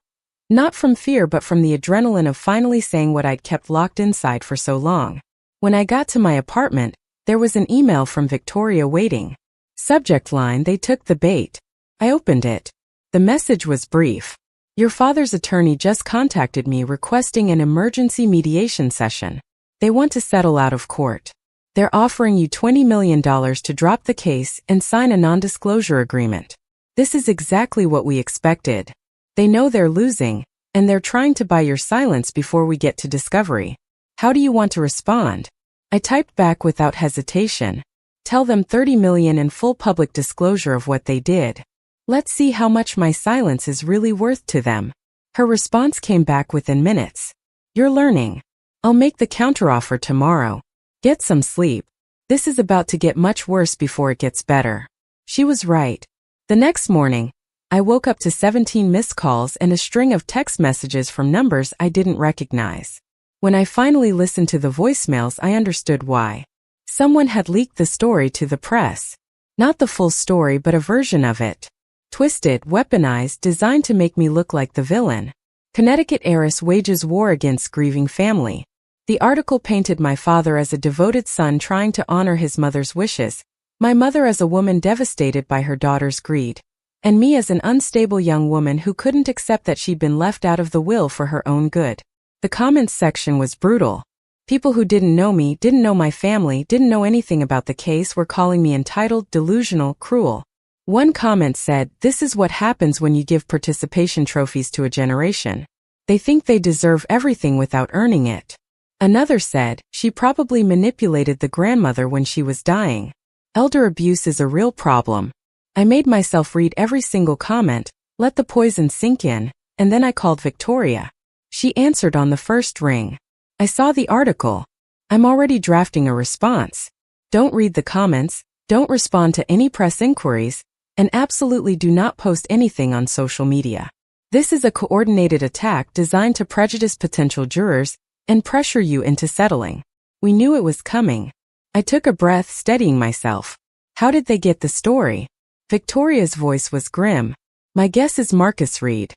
Not from fear but from the adrenaline of finally saying what I'd kept locked inside for so long. When I got to my apartment, there was an email from Victoria waiting. Subject line, they took the bait. I opened it. The message was brief. Your father's attorney just contacted me requesting an emergency mediation session. They want to settle out of court. They're offering you $20 million to drop the case and sign a non-disclosure agreement. This is exactly what we expected. They know they're losing, and they're trying to buy your silence before we get to discovery. How do you want to respond? I typed back without hesitation. Tell them $30 million in full public disclosure of what they did. Let's see how much my silence is really worth to them. Her response came back within minutes. You're learning. I'll make the counteroffer tomorrow. Get some sleep. This is about to get much worse before it gets better. She was right. The next morning, I woke up to 17 missed calls and a string of text messages from numbers I didn't recognize. When I finally listened to the voicemails, I understood why. Someone had leaked the story to the press. Not the full story, but a version of it. Twisted, weaponized, designed to make me look like the villain. Connecticut heiress wages war against grieving family. The article painted my father as a devoted son trying to honor his mother's wishes, my mother as a woman devastated by her daughter's greed, and me as an unstable young woman who couldn't accept that she'd been left out of the will for her own good. The comments section was brutal. People who didn't know me, didn't know my family, didn't know anything about the case were calling me entitled, delusional, cruel. One comment said, "This is what happens when you give participation trophies to a generation. They think they deserve everything without earning it." Another said, "She probably manipulated the grandmother when she was dying." Elder abuse is a real problem. I made myself read every single comment, let the poison sink in, and then I called Victoria. She answered on the first ring. I saw the article. I'm already drafting a response. Don't read the comments, don't respond to any press inquiries, and absolutely do not post anything on social media. This is a coordinated attack designed to prejudice potential jurors and pressure you into settling. We knew it was coming. I took a breath, steadying myself. How did they get the story? Victoria's voice was grim. My guess is Marcus Reed.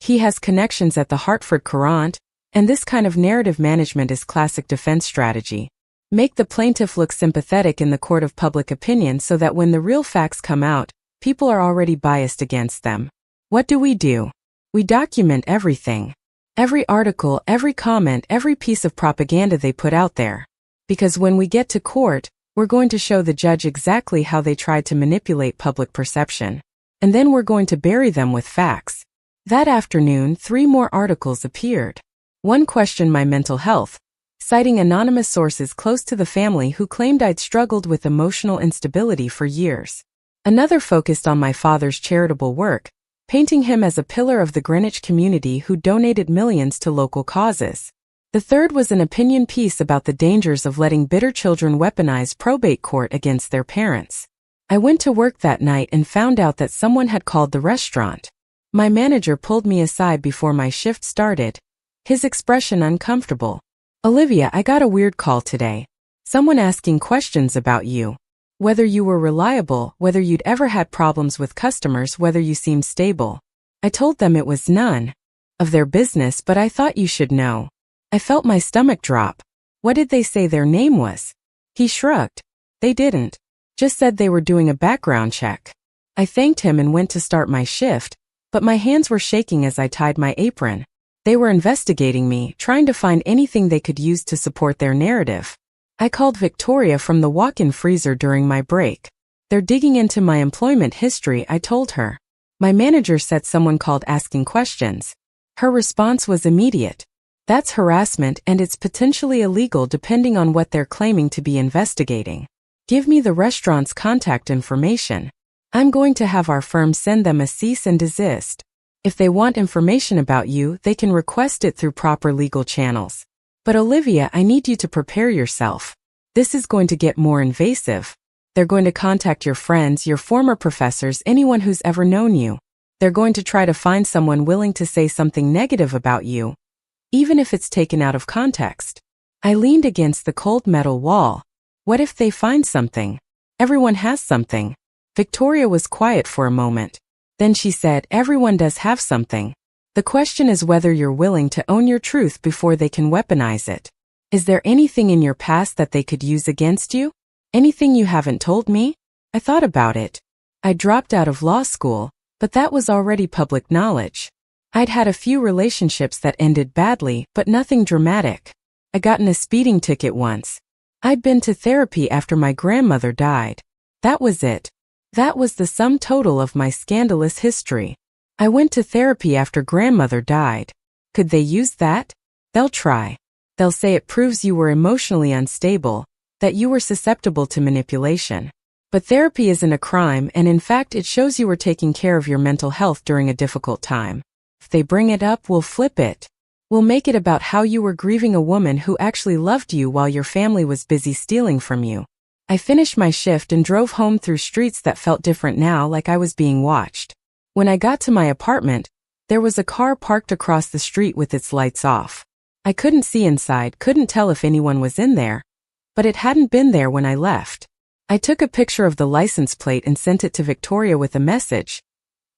He has connections at the Hartford Courant, and this kind of narrative management is classic defense strategy. Make the plaintiff look sympathetic in the court of public opinion so that when the real facts come out, people are already biased against them. What do? We document everything. Every article, every comment, every piece of propaganda they put out there. Because when we get to court, we're going to show the judge exactly how they tried to manipulate public perception. And then we're going to bury them with facts. That afternoon, 3 more articles appeared. One questioned my mental health, citing anonymous sources close to the family who claimed I'd struggled with emotional instability for years. Another focused on my father's charitable work, painting him as a pillar of the Greenwich community who donated millions to local causes. The third was an opinion piece about the dangers of letting bitter children weaponize probate court against their parents. I went to work that night and found out that someone had called the restaurant. My manager pulled me aside before my shift started, his expression uncomfortable. "Olivia, I got a weird call today. Someone asking questions about you. Whether you were reliable, whether you'd ever had problems with customers, whether you seemed stable." I told them it was none of their business, but I thought you should know. I felt my stomach drop. What did they say their name was? He shrugged. They didn't. Just said they were doing a background check. I thanked him and went to start my shift, but my hands were shaking as I tied my apron. They were investigating me, trying to find anything they could use to support their narrative. I called Victoria from the walk-in freezer during my break. "They're digging into my employment history," I told her. My manager said someone called asking questions. Her response was immediate. "That's harassment and it's potentially illegal depending on what they're claiming to be investigating. Give me the restaurant's contact information. I'm going to have our firm send them a cease and desist. If they want information about you, they can request it through proper legal channels. But Olivia, I need you to prepare yourself. This is going to get more invasive. They're going to contact your friends, your former professors, anyone who's ever known you. They're going to try to find someone willing to say something negative about you, even if it's taken out of context." I leaned against the cold metal wall. What if they find something? Everyone has something. Victoria was quiet for a moment. Then she said, "Everyone does have something. The question is whether you're willing to own your truth before they can weaponize it. Is there anything in your past that they could use against you? Anything you haven't told me?" I thought about it. I dropped out of law school, but that was already public knowledge. I'd had a few relationships that ended badly, but nothing dramatic. I got in a speeding ticket once. I'd been to therapy after my grandmother died. That was it. That was the sum total of my scandalous history. I went to therapy after grandmother died. Could they use that? They'll try. They'll say it proves you were emotionally unstable, that you were susceptible to manipulation. But therapy isn't a crime, and in fact it shows you were taking care of your mental health during a difficult time. If they bring it up, we'll flip it. We'll make it about how you were grieving a woman who actually loved you while your family was busy stealing from you. I finished my shift and drove home through streets that felt different now, like I was being watched. When I got to my apartment, there was a car parked across the street with its lights off. I couldn't see inside, couldn't tell if anyone was in there, but it hadn't been there when I left. I took a picture of the license plate and sent it to Victoria with a message.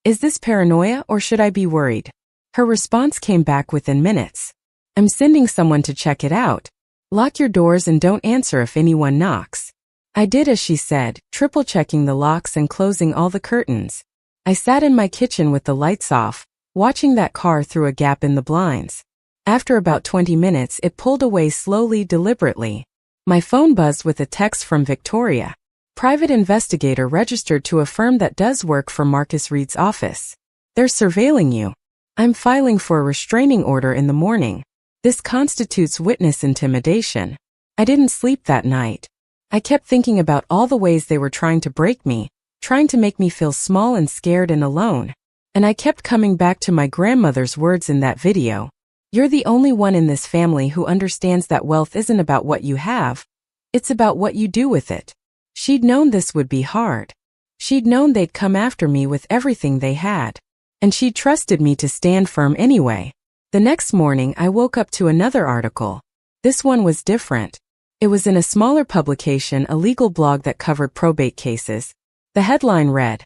"Is this paranoia or should I be worried?" Her response came back within minutes. "I'm sending someone to check it out. Lock your doors and don't answer if anyone knocks." I did as she said, triple-checking the locks and closing all the curtains. I sat in my kitchen with the lights off, watching that car through a gap in the blinds. After about 20 minutes, it pulled away slowly, deliberately. My phone buzzed with a text from Victoria. Private investigator registered to a firm that does work for Marcus Reed's office. They're surveilling you. I'm filing for a restraining order in the morning. This constitutes witness intimidation. I didn't sleep that night. I kept thinking about all the ways they were trying to break me, trying to make me feel small and scared and alone. And I kept coming back to my grandmother's words in that video. You're the only one in this family who understands that wealth isn't about what you have. It's about what you do with it. She'd known this would be hard. She'd known they'd come after me with everything they had. And she trusted me to stand firm anyway. The next morning, I woke up to another article. This one was different. It was in a smaller publication, a legal blog that covered probate cases. The headline read,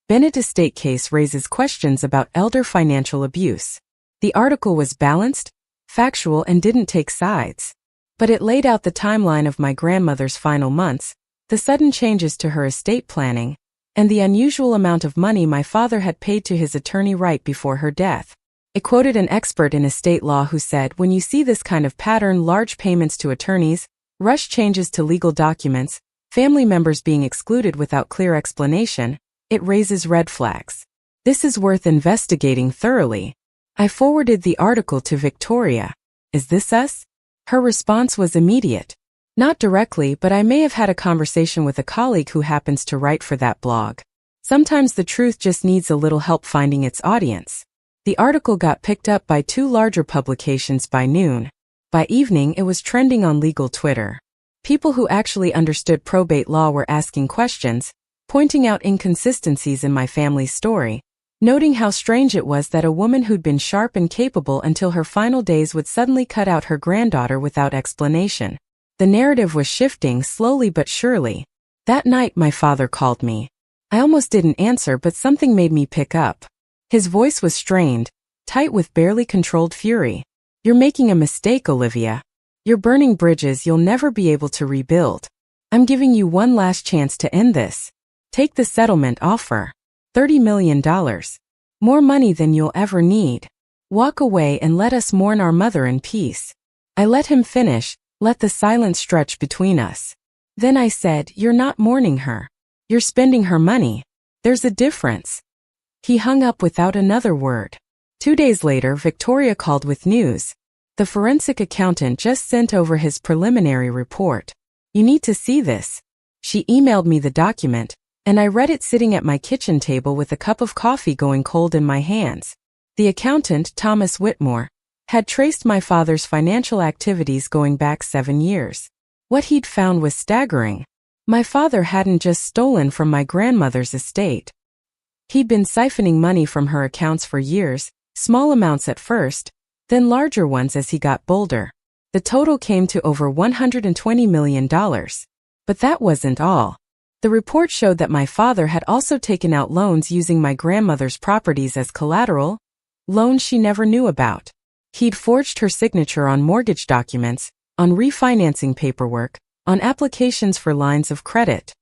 Bennett estate case raises questions about elder financial abuse. The article was balanced, factual, and didn't take sides. But it laid out the timeline of my grandmother's final months, the sudden changes to her estate planning, and the unusual amount of money my father had paid to his attorney right before her death. It quoted an expert in estate law who said, when you see this kind of pattern, large payments to attorneys, rush changes to legal documents, family members being excluded without clear explanation, it raises red flags. This is worth investigating thoroughly. I forwarded the article to Victoria. Is this us? Her response was immediate. Not directly, but I may have had a conversation with a colleague who happens to write for that blog. Sometimes the truth just needs a little help finding its audience. The article got picked up by 2 larger publications by noon. By evening, it was trending on legal Twitter. People who actually understood probate law were asking questions, pointing out inconsistencies in my family's story, noting how strange it was that a woman who'd been sharp and capable until her final days would suddenly cut out her granddaughter without explanation. The narrative was shifting slowly but surely. That night my father called me. I almost didn't answer, but something made me pick up. His voice was strained, tight with barely controlled fury. You're making a mistake, Olivia. You're burning bridges you'll never be able to rebuild. I'm giving you one last chance to end this. Take the settlement offer. $30 million. More money than you'll ever need. Walk away and let us mourn our mother in peace. I let him finish. Let the silence stretch between us. Then I said, you're not mourning her. You're spending her money. There's a difference. He hung up without another word. 2 days later, Victoria called with news. The forensic accountant just sent over his preliminary report. You need to see this. She emailed me the document, and I read it sitting at my kitchen table with a cup of coffee going cold in my hands. The accountant, Thomas Whitmore, had traced my father's financial activities going back 7 years. What he'd found was staggering. My father hadn't just stolen from my grandmother's estate. He'd been siphoning money from her accounts for years, small amounts at first, then larger ones as he got bolder. The total came to over $120 million. But that wasn't all. The report showed that my father had also taken out loans using my grandmother's properties as collateral, loans she never knew about. He'd forged her signature on mortgage documents, on refinancing paperwork, on applications for lines of credit.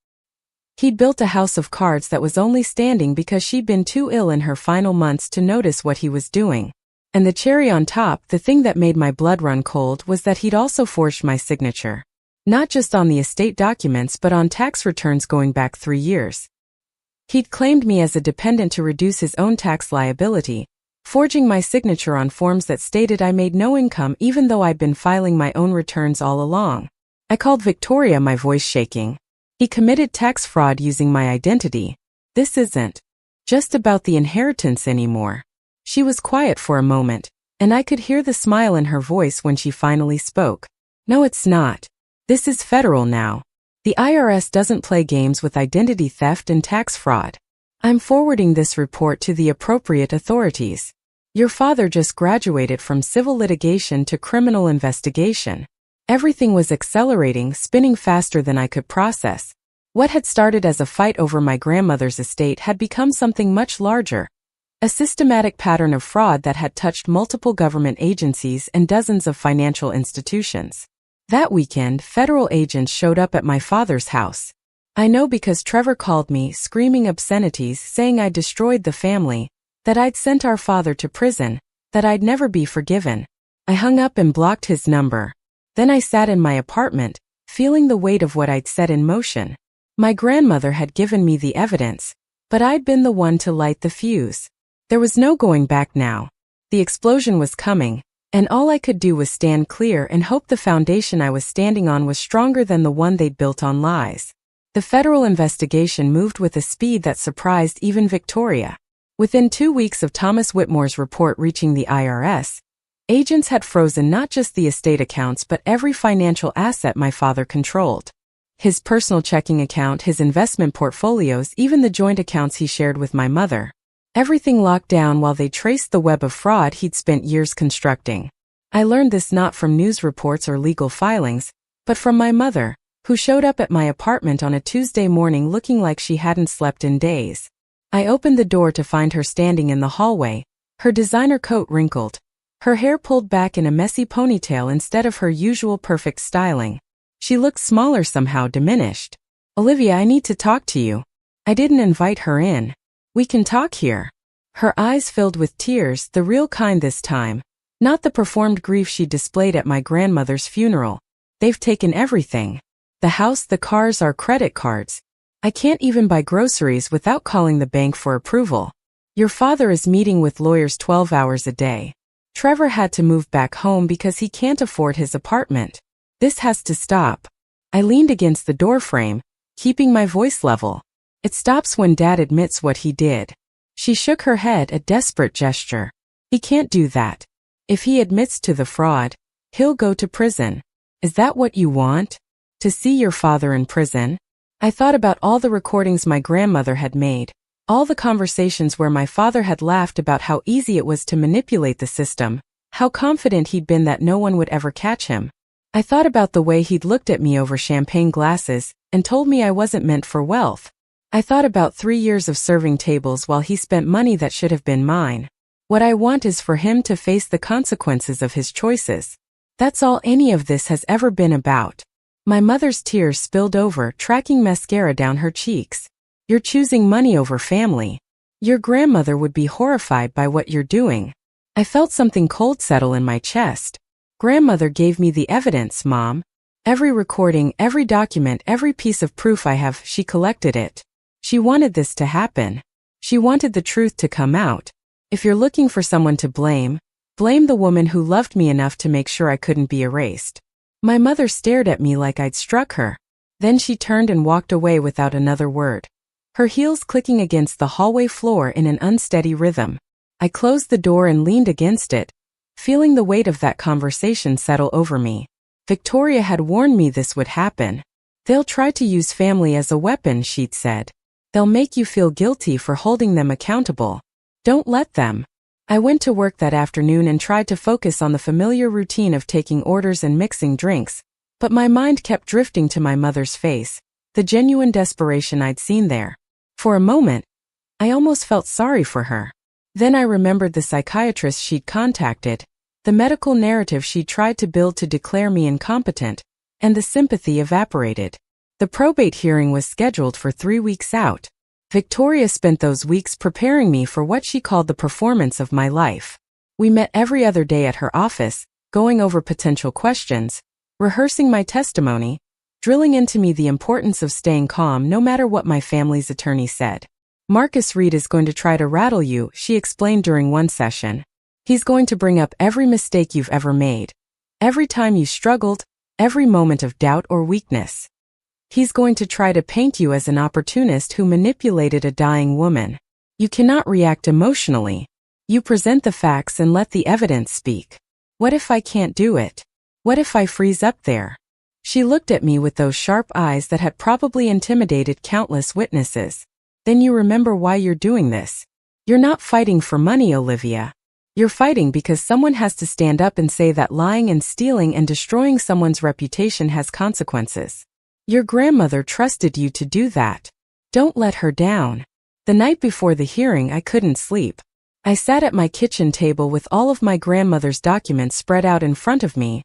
He'd built a house of cards that was only standing because she'd been too ill in her final months to notice what he was doing. And the cherry on top, the thing that made my blood run cold, was that he'd also forged my signature. Not just on the estate documents but on tax returns going back 3 years. He'd claimed me as a dependent to reduce his own tax liability, forging my signature on forms that stated I made no income even though I'd been filing my own returns all along. I called Victoria, my voice shaking. He committed tax fraud using my identity. This isn't just about the inheritance anymore. She was quiet for a moment, and I could hear the smile in her voice when she finally spoke. No, it's not. This is federal now. The IRS doesn't play games with identity theft and tax fraud. I'm forwarding this report to the appropriate authorities. Your father just graduated from civil litigation to criminal investigation. Everything was accelerating, spinning faster than I could process. What had started as a fight over my grandmother's estate had become something much larger. A systematic pattern of fraud that had touched multiple government agencies and dozens of financial institutions. That weekend, federal agents showed up at my father's house. I know because Trevor called me, screaming obscenities, saying I'd destroyed the family, that I'd sent our father to prison, that I'd never be forgiven. I hung up and blocked his number. Then I sat in my apartment, feeling the weight of what I'd set in motion. My grandmother had given me the evidence, but I'd been the one to light the fuse. There was no going back now. The explosion was coming, and all I could do was stand clear and hope the foundation I was standing on was stronger than the one they'd built on lies. The federal investigation moved with a speed that surprised even Victoria. Within 2 weeks of Thomas Whitmore's report reaching the IRS, agents had frozen not just the estate accounts but every financial asset my father controlled. His personal checking account, his investment portfolios, even the joint accounts he shared with my mother. Everything locked down while they traced the web of fraud he'd spent years constructing. I learned this not from news reports or legal filings, but from my mother, who showed up at my apartment on a Tuesday morning looking like she hadn't slept in days. I opened the door to find her standing in the hallway, her designer coat wrinkled, her hair pulled back in a messy ponytail instead of her usual perfect styling. She looked smaller, somehow diminished. "Olivia, I need to talk to you." I didn't invite her in. "We can talk here." Her eyes filled with tears, the real kind this time, not the performed grief she displayed at my grandmother's funeral. "They've taken everything. The house, the cars, our credit cards. I can't even buy groceries without calling the bank for approval. Your father is meeting with lawyers 12 hours a day. Trevor had to move back home because he can't afford his apartment. This has to stop." I leaned against the doorframe, keeping my voice level. "It stops when Dad admits what he did." She shook her head, a desperate gesture. "He can't do that. If he admits to the fraud, he'll go to prison." "Is that what you want? To see your father in prison?" I thought about all the recordings my grandmother had made, all the conversations where my father had laughed about how easy it was to manipulate the system, how confident he'd been that no one would ever catch him. I thought about the way he'd looked at me over champagne glasses and told me I wasn't meant for wealth. I thought about 3 years of serving tables while he spent money that should have been mine. What I want is for him to face the consequences of his choices. That's all any of this has ever been about. My mother's tears spilled over, tracking mascara down her cheeks. "You're choosing money over family. Your grandmother would be horrified by what you're doing." I felt something cold settle in my chest. "Grandmother gave me the evidence, Mom. Every recording, every document, every piece of proof I have, she collected it. She wanted this to happen. She wanted the truth to come out. If you're looking for someone to blame, blame the woman who loved me enough to make sure I couldn't be erased." My mother stared at me like I'd struck her. Then she turned and walked away without another word, her heels clicking against the hallway floor in an unsteady rhythm. I closed the door and leaned against it, feeling the weight of that conversation settle over me. Victoria had warned me this would happen. "They'll try to use family as a weapon," she'd said. "They'll make you feel guilty for holding them accountable. Don't let them." I went to work that afternoon and tried to focus on the familiar routine of taking orders and mixing drinks, but my mind kept drifting to my mother's face, the genuine desperation I'd seen there. For a moment, I almost felt sorry for her. Then I remembered the psychiatrist she'd contacted, the medical narrative she'd tried to build to declare me incompetent, and the sympathy evaporated. The probate hearing was scheduled for 3 weeks out. Victoria spent those weeks preparing me for what she called the performance of my life. We met every other day at her office, going over potential questions, rehearsing my testimony, drilling into me the importance of staying calm no matter what my family's attorney said. "Marcus Reed is going to try to rattle you," she explained during one session. "He's going to bring up every mistake you've ever made, every time you struggled, every moment of doubt or weakness. He's going to try to paint you as an opportunist who manipulated a dying woman. You cannot react emotionally. You present the facts and let the evidence speak. What if I can't do it? What if I freeze up there?" She looked at me with those sharp eyes that had probably intimidated countless witnesses. "Then you remember why you're doing this. You're not fighting for money, Olivia. You're fighting because someone has to stand up and say that lying and stealing and destroying someone's reputation has consequences. Your grandmother trusted you to do that. Don't let her down." The night before the hearing, I couldn't sleep. I sat at my kitchen table with all of my grandmother's documents spread out in front of me,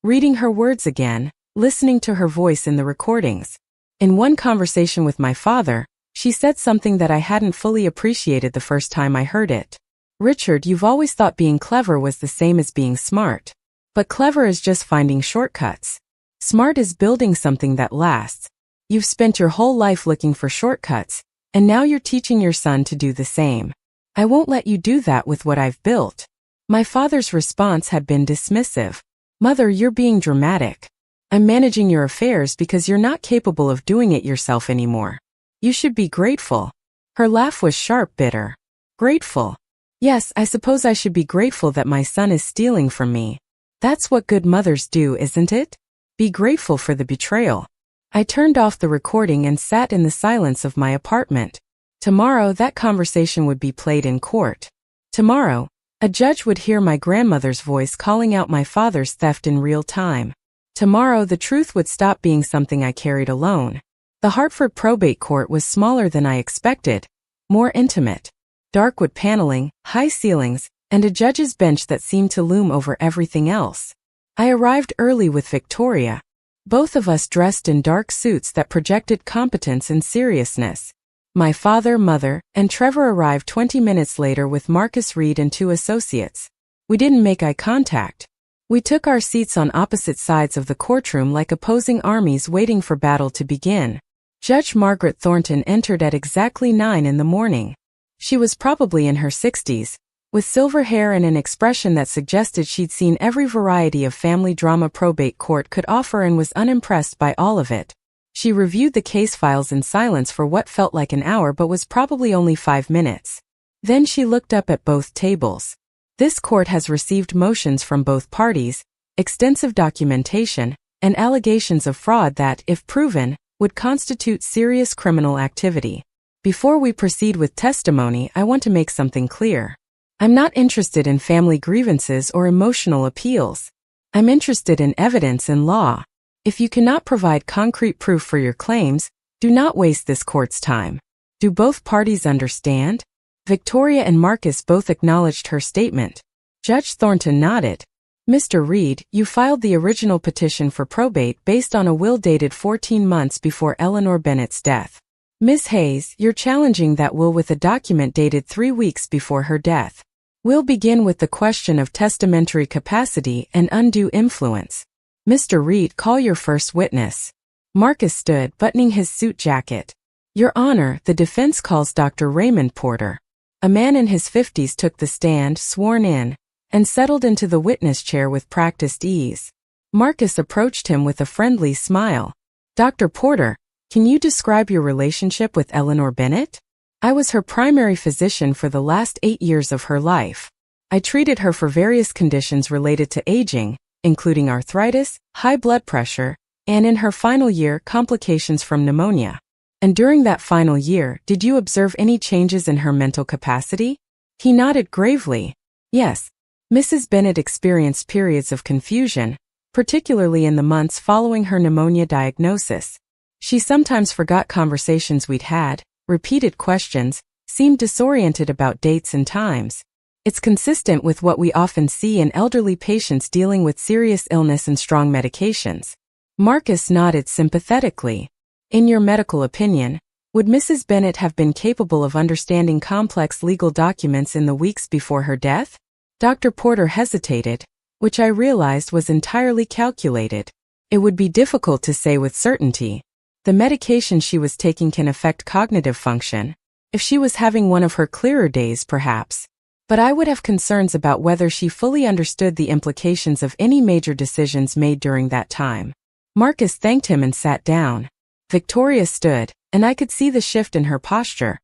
reading her words again, listening to her voice in the recordings. In one conversation with my father, she said something that I hadn't fully appreciated the first time I heard it. "Richard, you've always thought being clever was the same as being smart. But clever is just finding shortcuts. Smart is building something that lasts. You've spent your whole life looking for shortcuts, and now you're teaching your son to do the same. I won't let you do that with what I've built. My father's response had been dismissive. Mother, you're being dramatic. I'm managing your affairs because you're not capable of doing it yourself anymore. You should be grateful. Her laugh was sharp, bitter. Grateful? Yes, I suppose I should be grateful that my son is stealing from me. That's what good mothers do, isn't it? Be grateful for the betrayal. I turned off the recording and sat in the silence of my apartment. Tomorrow, that conversation would be played in court. Tomorrow, a judge would hear my grandmother's voice calling out my father's theft in real time. Tomorrow, the truth would stop being something I carried alone. The Hartford probate court was smaller than I expected, more intimate. Dark wood paneling, high ceilings, and a judge's bench that seemed to loom over everything else. I arrived early with Victoria. Both of us dressed in dark suits that projected competence and seriousness. My father, mother, and Trevor arrived 20 minutes later with Marcus Reed and 2 associates. We didn't make eye contact. We took our seats on opposite sides of the courtroom like opposing armies waiting for battle to begin. Judge Margaret Thornton entered at exactly 9 in the morning. She was probably in her 60s, with silver hair and an expression that suggested she'd seen every variety of family drama probate court could offer and was unimpressed by all of it. She reviewed the case files in silence for what felt like an hour but was probably only 5 minutes. Then she looked up at both tables. This court has received motions from both parties, extensive documentation, and allegations of fraud that, if proven, would constitute serious criminal activity. Before we proceed with testimony, I want to make something clear. I'm not interested in family grievances or emotional appeals. I'm interested in evidence and law. If you cannot provide concrete proof for your claims, do not waste this court's time. Do both parties understand? Victoria and Marcus both acknowledged her statement. Judge Thornton nodded. Mr. Reed, you filed the original petition for probate based on a will dated 14 months before Eleanor Bennett's death. Ms. Hayes, you're challenging that will with a document dated 3 weeks before her death. We'll begin with the question of testamentary capacity and undue influence. Mr. Reed, call your first witness. Marcus stood, buttoning his suit jacket. Your Honor, the defense calls Dr. Raymond Porter. A man in his 50s took the stand, sworn in, and settled into the witness chair with practiced ease. Marcus approached him with a friendly smile. Dr. Porter, can you describe your relationship with Eleanor Bennett? I was her primary physician for the last 8 years of her life. I treated her for various conditions related to aging, including arthritis, high blood pressure, and in her final year, complications from pneumonia. And during that final year, did you observe any changes in her mental capacity? He nodded gravely. Yes. Mrs. Bennett experienced periods of confusion, particularly in the months following her pneumonia diagnosis. She sometimes forgot conversations we'd had, repeated questions, seemed disoriented about dates and times. It's consistent with what we often see in elderly patients dealing with serious illness and strong medications. Marcus nodded sympathetically. In your medical opinion, would Mrs. Bennett have been capable of understanding complex legal documents in the weeks before her death? Dr. Porter hesitated, which I realized was entirely calculated. It would be difficult to say with certainty. The medication she was taking can affect cognitive function. If she was having one of her clearer days, perhaps. But I would have concerns about whether she fully understood the implications of any major decisions made during that time. Marcus thanked him and sat down. Victoria stood, and I could see the shift in her posture,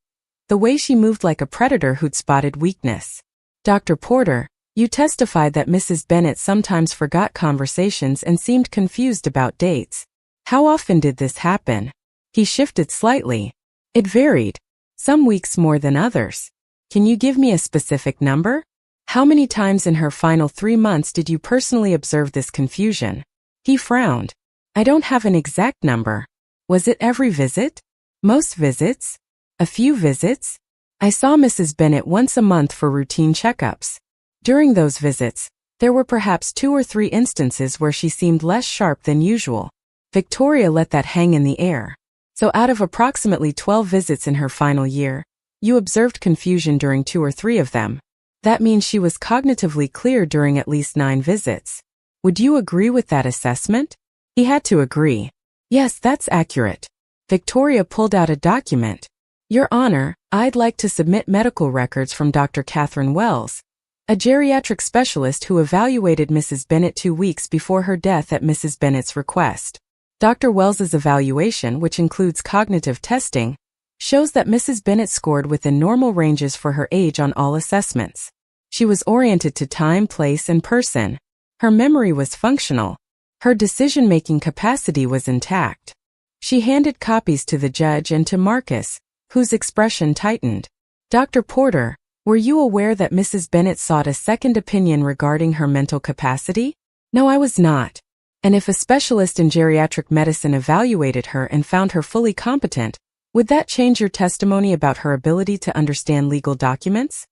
the way she moved like a predator who'd spotted weakness. Dr. Porter, you testified that Mrs. Bennett sometimes forgot conversations and seemed confused about dates. How often did this happen? He shifted slightly. It varied. Some weeks more than others. Can you give me a specific number? How many times in her final 3 months did you personally observe this confusion? He frowned. I don't have an exact number. Was it every visit? Most visits? A few visits? I saw Mrs. Bennett once a month for routine checkups. During those visits, there were perhaps 2 or 3 instances where she seemed less sharp than usual. Victoria let that hang in the air. So out of approximately 12 visits in her final year, you observed confusion during 2 or 3 of them. That means she was cognitively clear during at least 9 visits. Would you agree with that assessment? He had to agree. Yes, that's accurate. Victoria pulled out a document. Your Honor, I'd like to submit medical records from Dr. Catherine Wells, a geriatric specialist who evaluated Mrs. Bennett 2 weeks before her death at Mrs. Bennett's request. Dr. Wells's evaluation, which includes cognitive testing, shows that Mrs. Bennett scored within normal ranges for her age on all assessments. She was oriented to time, place, and person. Her memory was functional. Her decision-making capacity was intact. She handed copies to the judge and to Marcus, whose expression tightened. Dr. Porter, were you aware that Mrs. Bennett sought a second opinion regarding her mental capacity? No, I was not. And if a specialist in geriatric medicine evaluated her and found her fully competent, would that change your testimony about her ability to understand legal documents?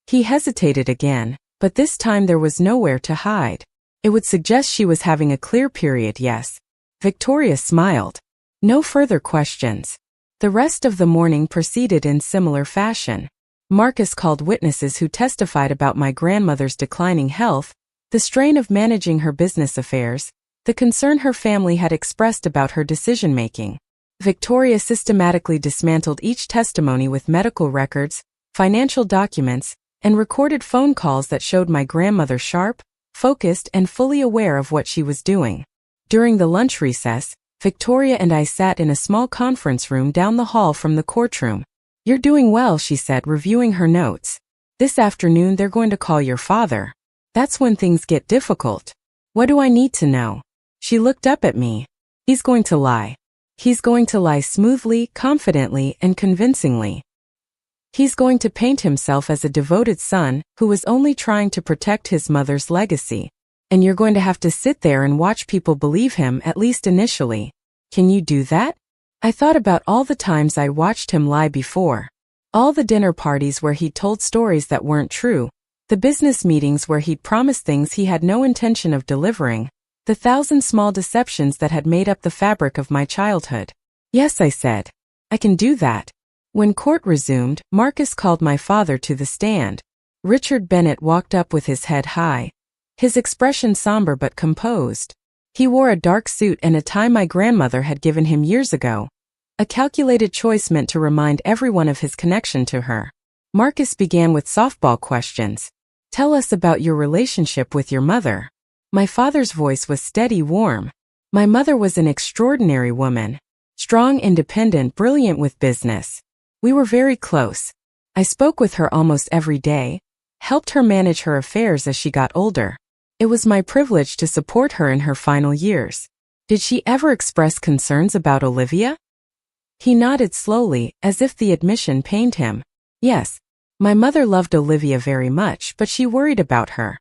He hesitated again, but this time there was nowhere to hide. It would suggest she was having a clear period, yes. Victoria smiled. No further questions. The rest of the morning proceeded in similar fashion. Marcus called witnesses who testified about my grandmother's declining health, the strain of managing her business affairs, the concern her family had expressed about her decision-making. Victoria systematically dismantled each testimony with medical records, financial documents, and recorded phone calls that showed my grandmother sharp, focused, and fully aware of what she was doing. During the lunch recess, Victoria and I sat in a small conference room down the hall from the courtroom. You're doing well, she said, reviewing her notes. This afternoon they're going to call your father. That's when things get difficult. What do I need to know? She looked up at me. He's going to lie. He's going to lie smoothly, confidently, and convincingly. He's going to paint himself as a devoted son who was only trying to protect his mother's legacy. And you're going to have to sit there and watch people believe him, at least initially. Can you do that? I thought about all the times I watched him lie before. All the dinner parties where he'd told stories that weren't true, the business meetings where he'd promised things he had no intention of delivering, the 1,000 small deceptions that had made up the fabric of my childhood. Yes, I said. I can do that. When court resumed, Marcus called my father to the stand. Richard Bennett walked up with his head high, his expression somber but composed. He wore a dark suit and a tie my grandmother had given him years ago, a calculated choice meant to remind everyone of his connection to her. Marcus began with softball questions. Tell us about your relationship with your mother. My father's voice was steady, warm. My mother was an extraordinary woman, strong, independent, brilliant with business. We were very close. I spoke with her almost every day, helped her manage her affairs as she got older. It was my privilege to support her in her final years. Did she ever express concerns about Olivia? He nodded slowly, as if the admission pained him. Yes, my mother loved Olivia very much, but she worried about her.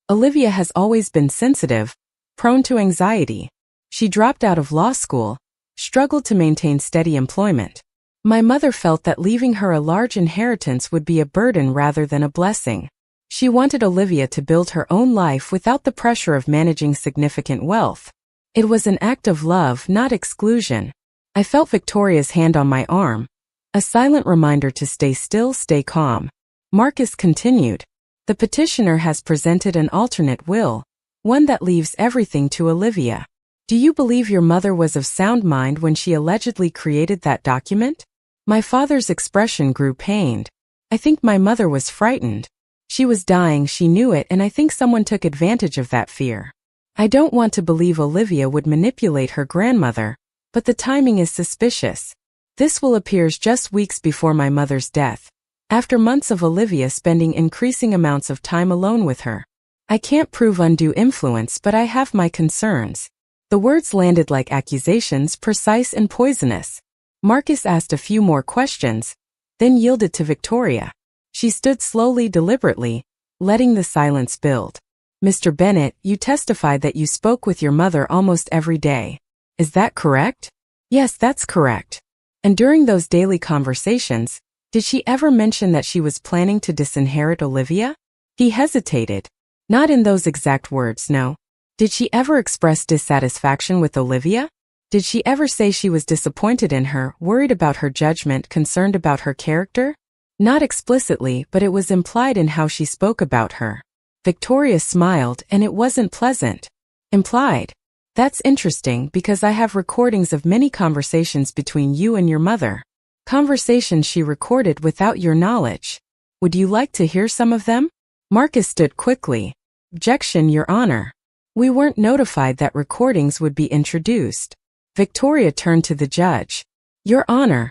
Olivia has always been sensitive, prone to anxiety. She dropped out of law school, struggled to maintain steady employment. My mother felt that leaving her a large inheritance would be a burden rather than a blessing. She wanted Olivia to build her own life without the pressure of managing significant wealth. It was an act of love, not exclusion. I felt Victoria's hand on my arm, a silent reminder to stay still, stay calm. Marcus continued. The petitioner has presented an alternate will, one that leaves everything to Olivia. Do you believe your mother was of sound mind when she allegedly created that document? My father's expression grew pained. I think my mother was frightened. She was dying, she knew it, and I think someone took advantage of that fear. I don't want to believe Olivia would manipulate her grandmother, but the timing is suspicious. This will appear just weeks before my mother's death, after months of Olivia spending increasing amounts of time alone with her. I can't prove undue influence, but I have my concerns. The words landed like accusations, precise and poisonous. Marcus asked a few more questions, then yielded to Victoria. She stood slowly, deliberately, letting the silence build. Mr. Bennett, you testified that you spoke with your mother almost every day. Is that correct? Yes, that's correct. And during those daily conversations, did she ever mention that she was planning to disinherit Olivia? He hesitated. Not in those exact words, no. Did she ever express dissatisfaction with Olivia? Did she ever say she was disappointed in her, worried about her judgment, concerned about her character? Not explicitly, but it was implied in how she spoke about her. Victoria smiled, and it wasn't pleasant. Implied. That's interesting because I have recordings of many conversations between you and your mother. Conversations she recorded without your knowledge. Would you like to hear some of them? Marcus stood quickly. Objection, Your Honor. We weren't notified that recordings would be introduced. Victoria turned to the judge. Your Honor,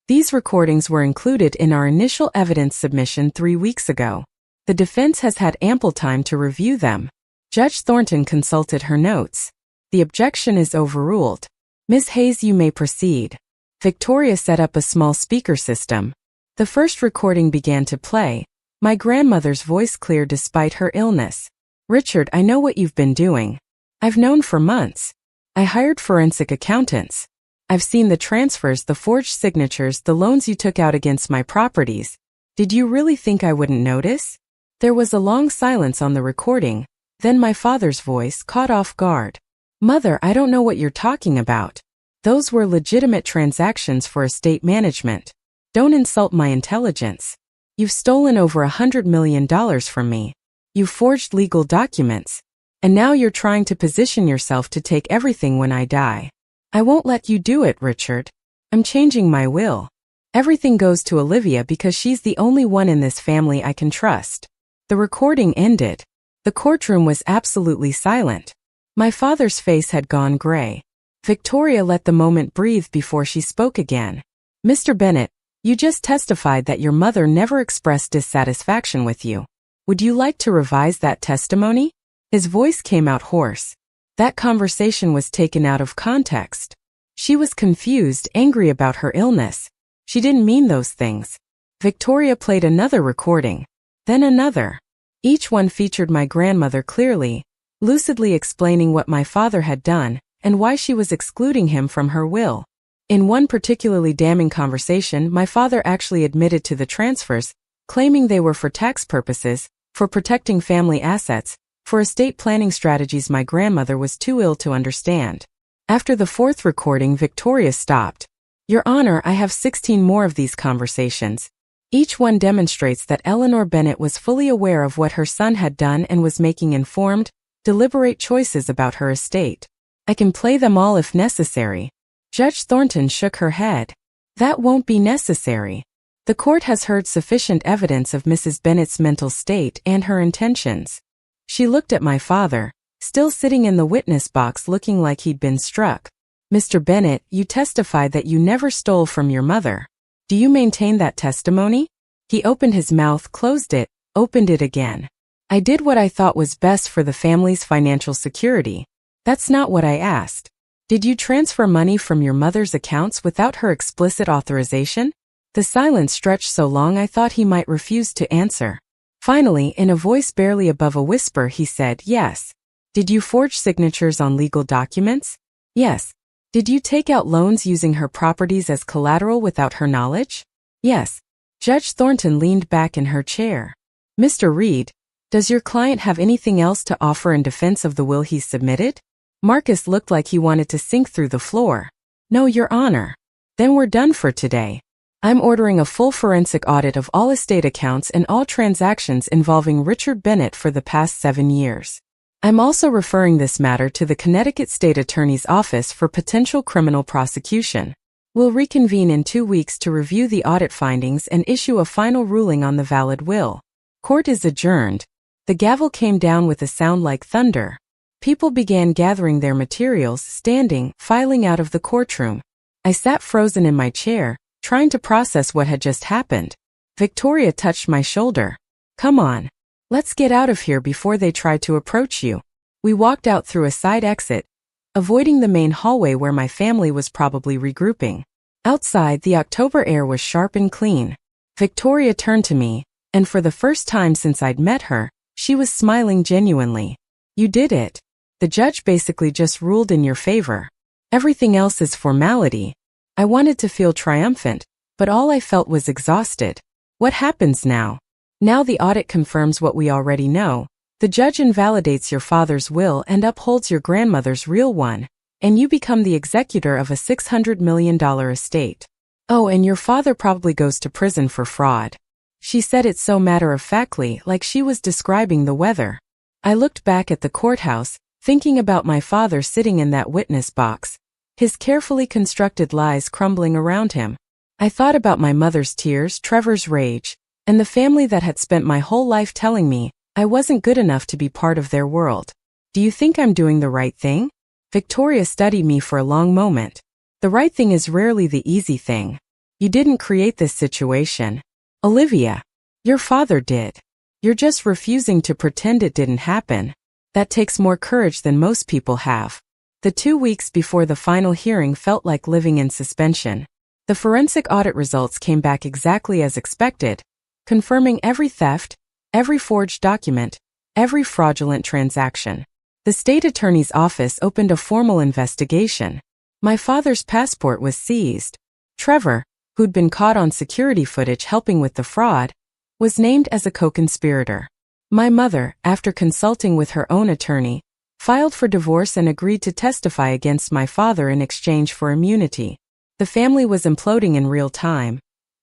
these recordings were included in our initial evidence submission 3 weeks ago. The defense has had ample time to review them. Judge Thornton consulted her notes. The objection is overruled. Ms. Hayes, you may proceed. Victoria set up a small speaker system. The first recording began to play. My grandmother's voice clear despite her illness. Richard, I know what you've been doing. I've known for months. I hired forensic accountants. I've seen the transfers, the forged signatures, the loans you took out against my properties. Did you really think I wouldn't notice? There was a long silence on the recording. Then my father's voice, caught off guard. Mother, I don't know what you're talking about. Those were legitimate transactions for estate management. Don't insult my intelligence. You've stolen over $100 million from me. You forged legal documents. And now you're trying to position yourself to take everything when I die. I won't let you do it, Richard. I'm changing my will. Everything goes to Olivia because she's the only one in this family I can trust. The recording ended. The courtroom was absolutely silent. My father's face had gone gray. Victoria let the moment breathe before she spoke again. Mr. Bennett, you just testified that your mother never expressed dissatisfaction with you. Would you like to revise that testimony? His voice came out hoarse. That conversation was taken out of context. She was confused, angry about her illness. She didn't mean those things. Victoria played another recording. Then another. Each one featured my grandmother clearly, lucidly explaining what my father had done and why she was excluding him from her will. In one particularly damning conversation, my father actually admitted to the transfers, claiming they were for tax purposes, for protecting family assets, for estate planning strategies my grandmother was too ill to understand. After the fourth recording, Victoria stopped. Your Honor, I have 16 more of these conversations. Each one demonstrates that Eleanor Bennett was fully aware of what her son had done and was making informed, deliberate choices about her estate. I can play them all if necessary. Judge Thornton shook her head. That won't be necessary. The court has heard sufficient evidence of Mrs. Bennett's mental state and her intentions. She looked at my father, still sitting in the witness box looking like he'd been struck. Mr. Bennett, you testified that you never stole from your mother. Do you maintain that testimony? He opened his mouth, closed it, opened it again. I did what I thought was best for the family's financial security. That's not what I asked. Did you transfer money from your mother's accounts without her explicit authorization? The silence stretched so long I thought he might refuse to answer. Finally, in a voice barely above a whisper, he said, yes. Did you forge signatures on legal documents? Yes. Did you take out loans using her properties as collateral without her knowledge? Yes. Judge Thornton leaned back in her chair. Mr. Reed, does your client have anything else to offer in defense of the will he's submitted? Marcus looked like he wanted to sink through the floor. No, Your Honor. Then we're done for today. I'm ordering a full forensic audit of all estate accounts and all transactions involving Richard Bennett for the past 7 years. I'm also referring this matter to the Connecticut State Attorney's Office for potential criminal prosecution. We'll reconvene in 2 weeks to review the audit findings and issue a final ruling on the valid will. Court is adjourned. The gavel came down with a sound like thunder. People began gathering their materials, standing, filing out of the courtroom. I sat frozen in my chair, trying to process what had just happened. Victoria touched my shoulder. Come on. Let's get out of here before they try to approach you. We walked out through a side exit, avoiding the main hallway where my family was probably regrouping. Outside, the October air was sharp and clean. Victoria turned to me, and for the first time since I'd met her, she was smiling genuinely. You did it. The judge basically just ruled in your favor. Everything else is formality. I wanted to feel triumphant, but all I felt was exhausted. What happens now? Now the audit confirms what we already know. The judge invalidates your father's will and upholds your grandmother's real one, and you become the executor of a $600 million estate. Oh, and your father probably goes to prison for fraud. She said it so matter-of-factly, like she was describing the weather. I looked back at the courthouse, thinking about my father sitting in that witness box, his carefully constructed lies crumbling around him. I thought about my mother's tears, Trevor's rage, and the family that had spent my whole life telling me I wasn't good enough to be part of their world. Do you think I'm doing the right thing? Victoria studied me for a long moment. The right thing is rarely the easy thing. You didn't create this situation, Olivia. Your father did. You're just refusing to pretend it didn't happen. That takes more courage than most people have. The 2 weeks before the final hearing felt like living in suspension. The forensic audit results came back exactly as expected, confirming every theft, every forged document, every fraudulent transaction. The state attorney's office opened a formal investigation. My father's passport was seized. Trevor, who'd been caught on security footage helping with the fraud, was named as a co-conspirator. My mother, after consulting with her own attorney, filed for divorce and agreed to testify against my father in exchange for immunity. The family was imploding in real time,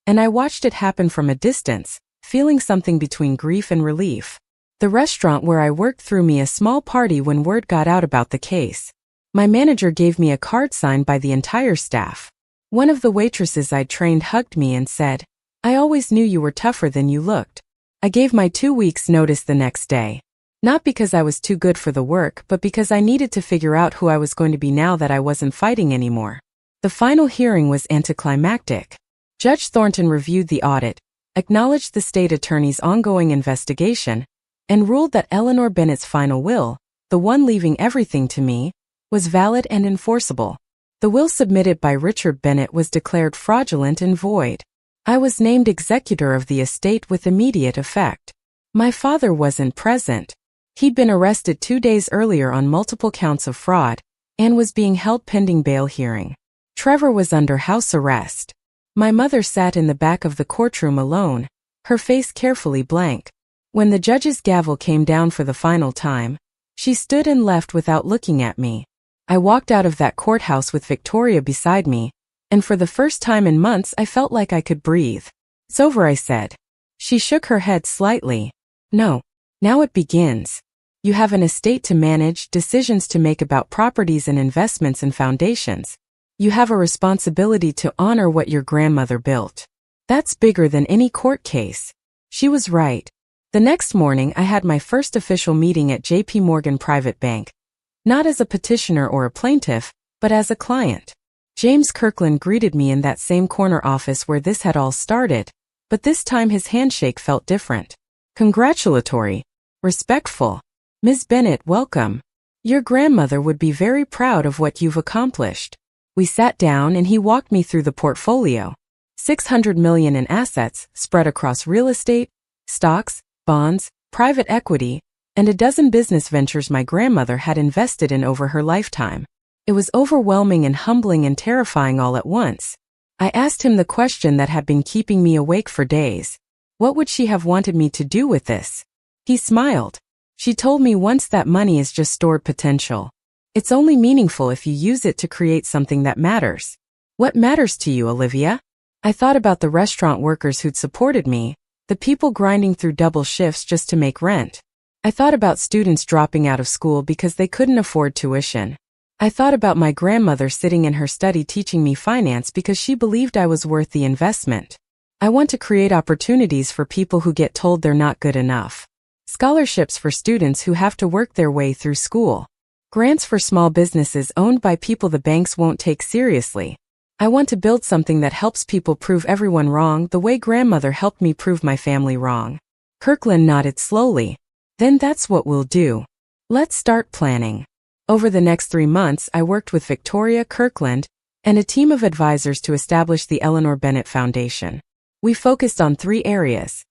and I watched it happen from a distance, feeling something between grief and relief. The restaurant where I worked threw me a small party when word got out about the case. My manager gave me a card signed by the entire staff. One of the waitresses I'd trained hugged me and said, "I always knew you were tougher than you looked." I gave my 2 weeks' notice the next day. Not because I was too good for the work, but because I needed to figure out who I was going to be now that I wasn't fighting anymore. The final hearing was anticlimactic. Judge Thornton reviewed the audit, acknowledged the state attorney's ongoing investigation, and ruled that Eleanor Bennett's final will, the one leaving everything to me, was valid and enforceable. The will submitted by Richard Bennett was declared fraudulent and void. I was named executor of the estate with immediate effect. My father wasn't present. He'd been arrested 2 days earlier on multiple counts of fraud and was being held pending bail hearing. Trevor was under house arrest. My mother sat in the back of the courtroom alone, her face carefully blank. When the judge's gavel came down for the final time, she stood and left without looking at me. I walked out of that courthouse with Victoria beside me, and for the first time in months I felt like I could breathe. "It's over," I said. She shook her head slightly. "No. Now it begins. You have an estate to manage, decisions to make about properties and investments and foundations. You have a responsibility to honor what your grandmother built. That's bigger than any court case." She was right. The next morning I had my first official meeting at JPMorgan Private Bank, not as a petitioner or a plaintiff, but as a client. James Kirkland greeted me in that same corner office where this had all started, but this time his handshake felt different. Congratulatory. Respectful. "Ms. Bennett, welcome. Your grandmother would be very proud of what you've accomplished." We sat down and he walked me through the portfolio. $600 million in assets spread across real estate, stocks, bonds, private equity, and a dozen business ventures my grandmother had invested in over her lifetime. It was overwhelming and humbling and terrifying all at once. I asked him the question that had been keeping me awake for days. What would she have wanted me to do with this? He smiled. "She told me once that money is just stored potential. It's only meaningful if you use it to create something that matters." "What matters to you, Olivia?" I thought about the restaurant workers who'd supported me, the people grinding through double shifts just to make rent. I thought about students dropping out of school because they couldn't afford tuition. I thought about my grandmother sitting in her study teaching me finance because she believed I was worth the investment. I want to create opportunities for people who get told they're not good enough. Scholarships for students who have to work their way through school. Grants for small businesses owned by people the banks won't take seriously. I want to build something that helps people prove everyone wrong the way grandmother helped me prove my family wrong. Kirkland nodded slowly. "Then that's what we'll do. Let's start planning." Over the next 3 months, I worked with Victoria, Kirkland, and a team of advisors to establish the Eleanor Bennett Foundation. We focused on 3 areas: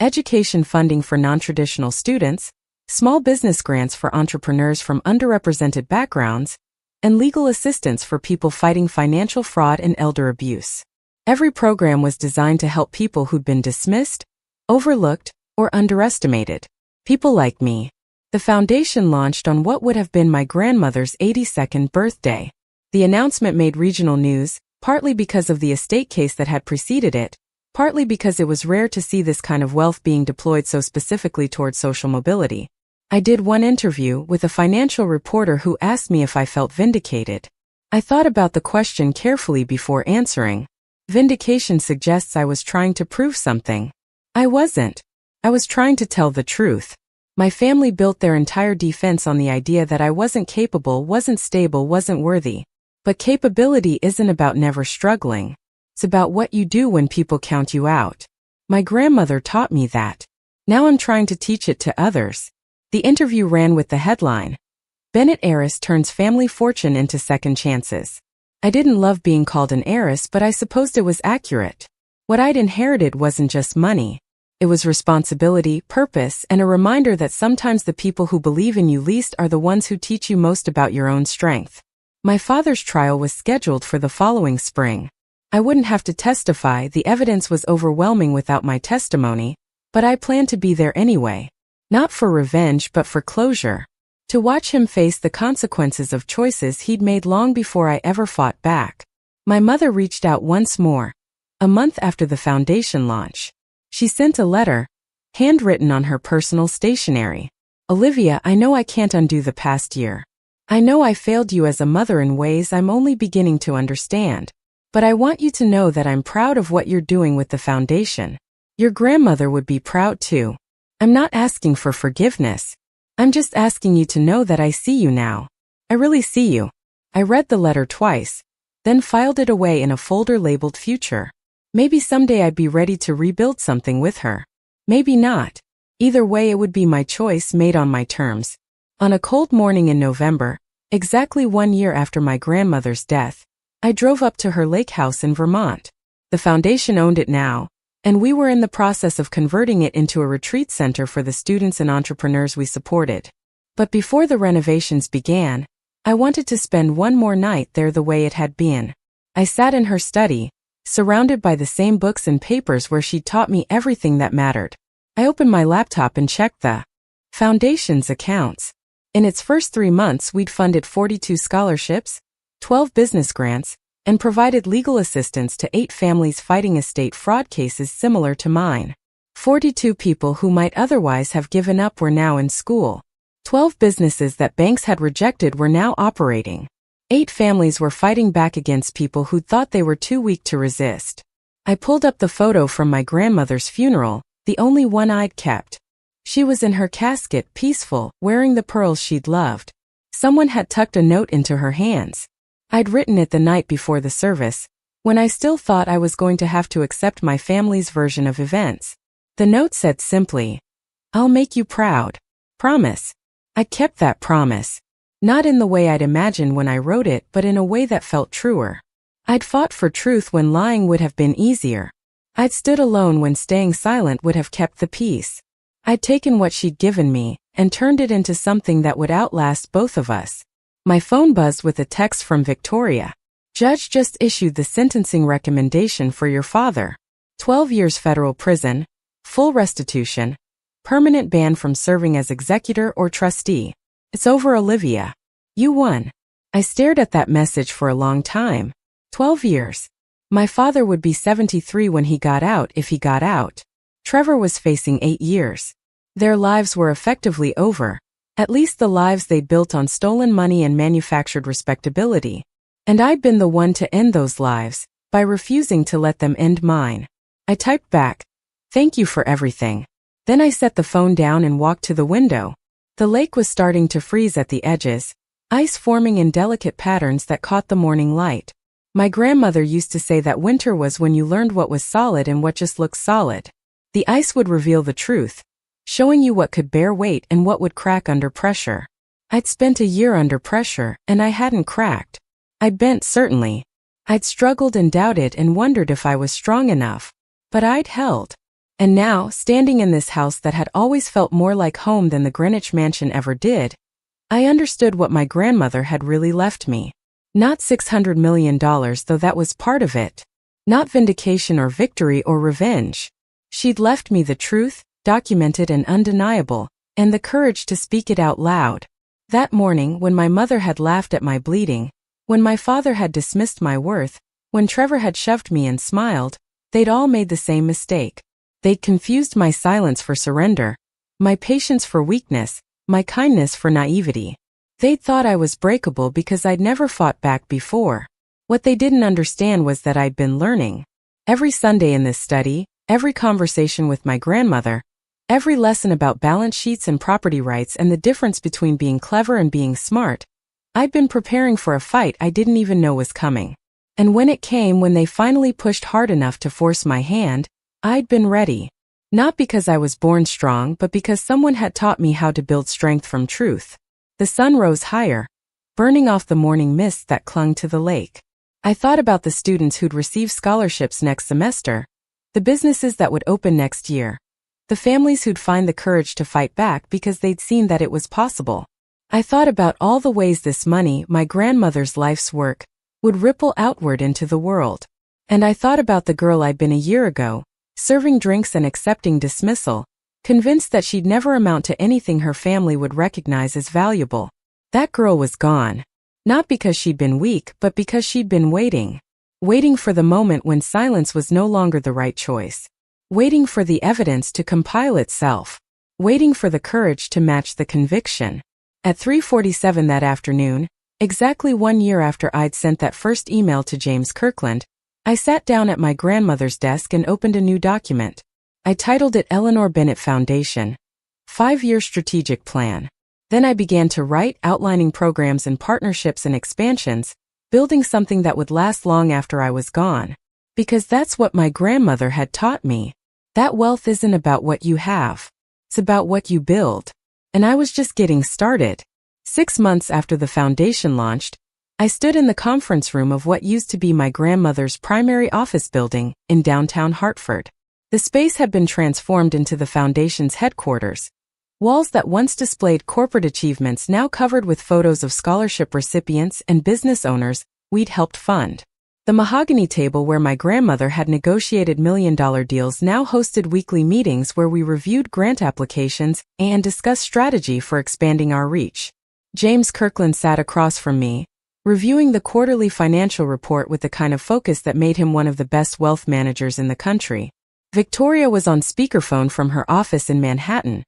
education funding for non-traditional students, small business grants for entrepreneurs from underrepresented backgrounds, and legal assistance for people fighting financial fraud and elder abuse. Every program was designed to help people who'd been dismissed, overlooked, or underestimated. People like me. The foundation launched on what would have been my grandmother's 82nd birthday. The announcement made regional news, partly because of the estate case that had preceded it, partly because it was rare to see this kind of wealth being deployed so specifically toward social mobility. I did one interview with a financial reporter who asked me if I felt vindicated. I thought about the question carefully before answering. Vindication suggests I was trying to prove something. I wasn't. I was trying to tell the truth. My family built their entire defense on the idea that I wasn't capable, wasn't stable, wasn't worthy. But capability isn't about never struggling. It's about what you do when people count you out. My grandmother taught me that. Now I'm trying to teach it to others. The interview ran with the headline, Bennett heiress turns family fortune into second chances. I didn't love being called an heiress, but I supposed it was accurate. What I'd inherited wasn't just money. It was responsibility, purpose, and a reminder that sometimes the people who believe in you least are the ones who teach you most about your own strength. My father's trial was scheduled for the following spring. I wouldn't have to testify, the evidence was overwhelming without my testimony, but I planned to be there anyway. Not for revenge, but for closure. To watch him face the consequences of choices he'd made long before I ever fought back. My mother reached out once more, a month after the foundation launch. She sent a letter, handwritten on her personal stationery. Olivia, I know I can't undo the past year. I know I failed you as a mother in ways I'm only beginning to understand. But I want you to know that I'm proud of what you're doing with the foundation. Your grandmother would be proud too. I'm not asking for forgiveness. I'm just asking you to know that I see you now. I really see you. I read the letter twice, then filed it away in a folder labeled Future. Maybe someday I'd be ready to rebuild something with her. Maybe not. Either way, it would be my choice made on my terms. On a cold morning in November, exactly 1 year after my grandmother's death, I drove up to her lake house in Vermont. The foundation owned it now, and we were in the process of converting it into a retreat center for the students and entrepreneurs we supported. But before the renovations began, I wanted to spend one more night there the way it had been. I sat in her study, surrounded by the same books and papers where she'd taught me everything that mattered. I opened my laptop and checked the foundation's accounts. In its first 3 months, we'd funded 42 scholarships, 12 business grants, and provided legal assistance to 8 families fighting estate fraud cases similar to mine. 42 people who might otherwise have given up were now in school. 12 businesses that banks had rejected were now operating. 8 families were fighting back against people who thought they were too weak to resist. I pulled up the photo from my grandmother's funeral, the only one I'd kept. She was in her casket, peaceful, wearing the pearls she'd loved. Someone had tucked a note into her hands. I'd written it the night before the service, when I still thought I was going to have to accept my family's version of events. The note said simply, "I'll make you proud. Promise." I kept that promise. Not in the way I'd imagined when I wrote it, but in a way that felt truer. I'd fought for truth when lying would have been easier. I'd stood alone when staying silent would have kept the peace. I'd taken what she'd given me and turned it into something that would outlast both of us. My phone buzzed with a text from Victoria. "Judge just issued the sentencing recommendation for your father. 12 years federal prison, full restitution, permanent ban from serving as executor or trustee. It's over, Olivia. You won." I stared at that message for a long time. 12 years. My father would be 73 when he got out, if he got out. Trevor was facing 8 years. Their lives were effectively over. At least the lives they'd built on stolen money and manufactured respectability. And I'd been the one to end those lives, by refusing to let them end mine. I typed back, "Thank you for everything." Then I set the phone down and walked to the window. The lake was starting to freeze at the edges, ice forming in delicate patterns that caught the morning light. My grandmother used to say that winter was when you learned what was solid and what just looked solid. The ice would reveal the truth, showing you what could bear weight and what would crack under pressure. I'd spent a year under pressure, and I hadn't cracked. I'd bent, certainly. I'd struggled and doubted and wondered if I was strong enough. But I'd held. And now, standing in this house that had always felt more like home than the Greenwich mansion ever did, I understood what my grandmother had really left me. Not $600 million, though that was part of it. Not vindication or victory or revenge. She'd left me the truth, documented and undeniable, and the courage to speak it out loud. That morning, when my mother had laughed at my bleeding, when my father had dismissed my worth, when Trevor had shoved me and smiled, they'd all made the same mistake. They'd confused my silence for surrender, my patience for weakness, my kindness for naivety. They'd thought I was breakable because I'd never fought back before. What they didn't understand was that I'd been learning. Every Sunday in this study, every conversation with my grandmother, every lesson about balance sheets and property rights and the difference between being clever and being smart, I'd been preparing for a fight I didn't even know was coming. And when it came, when they finally pushed hard enough to force my hand, I'd been ready. Not because I was born strong, but because someone had taught me how to build strength from truth. The sun rose higher, burning off the morning mist that clung to the lake. I thought about the students who'd receive scholarships next semester, the businesses that would open next year, the families who'd find the courage to fight back because they'd seen that it was possible. I thought about all the ways this money, my grandmother's life's work, would ripple outward into the world. And I thought about the girl I'd been a year ago, serving drinks and accepting dismissal, convinced that she'd never amount to anything her family would recognize as valuable. That girl was gone. Not because she'd been weak, but because she'd been waiting. Waiting for the moment when silence was no longer the right choice. Waiting for the evidence to compile itself. Waiting for the courage to match the conviction. At 3:47 that afternoon, exactly 1 year after I'd sent that first email to James Kirkland, I sat down at my grandmother's desk and opened a new document. I titled it Eleanor Bennett Foundation, 5-Year Strategic Plan. Then I began to write, outlining programs and partnerships and expansions, building something that would last long after I was gone. Because that's what my grandmother had taught me. That wealth isn't about what you have. It's about what you build. And I was just getting started. 6 months after the foundation launched, I stood in the conference room of what used to be my grandmother's primary office building in downtown Hartford. The space had been transformed into the foundation's headquarters. Walls that once displayed corporate achievements now covered with photos of scholarship recipients and business owners we'd helped fund. The mahogany table where my grandmother had negotiated million-dollar deals now hosted weekly meetings where we reviewed grant applications and discussed strategy for expanding our reach. James Kirkland sat across from me, reviewing the quarterly financial report with the kind of focus that made him one of the best wealth managers in the country. Victoria was on speakerphone from her office in Manhattan,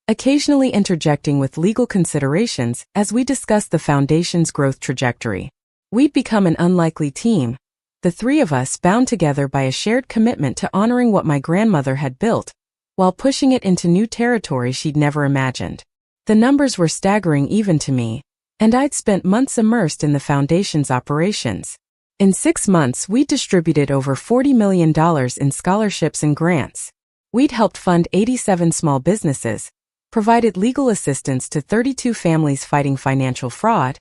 occasionally interjecting with legal considerations as we discussed the foundation's growth trajectory. We'd become an unlikely team, the three of us bound together by a shared commitment to honoring what my grandmother had built, while pushing it into new territory she'd never imagined. The numbers were staggering even to me, and I'd spent months immersed in the foundation's operations. In 6 months, we'd distributed over $40 million in scholarships and grants. We'd helped fund 87 small businesses, provided legal assistance to 32 families fighting financial fraud,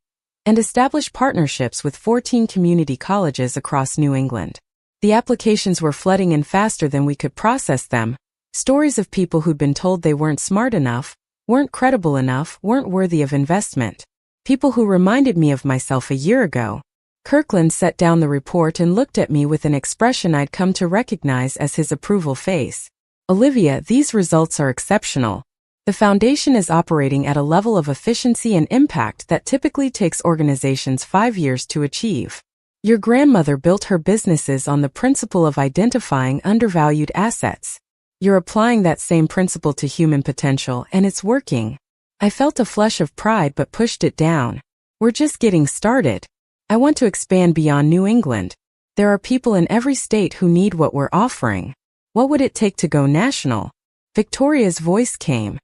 and established partnerships with 14 community colleges across New England. The applications were flooding in faster than we could process them, stories of people who'd been told they weren't smart enough, weren't credible enough, weren't worthy of investment. People who reminded me of myself a year ago. Kirkland set down the report and looked at me with an expression I'd come to recognize as his approval face. Olivia, these results are exceptional. The foundation is operating at a level of efficiency and impact that typically takes organizations 5 years to achieve. Your grandmother built her businesses on the principle of identifying undervalued assets. You're applying that same principle to human potential, and it's working. I felt a flush of pride but pushed it down. We're just getting started. I want to expand beyond New England. There are people in every state who need what we're offering. What would it take to go national? Victoria's voice came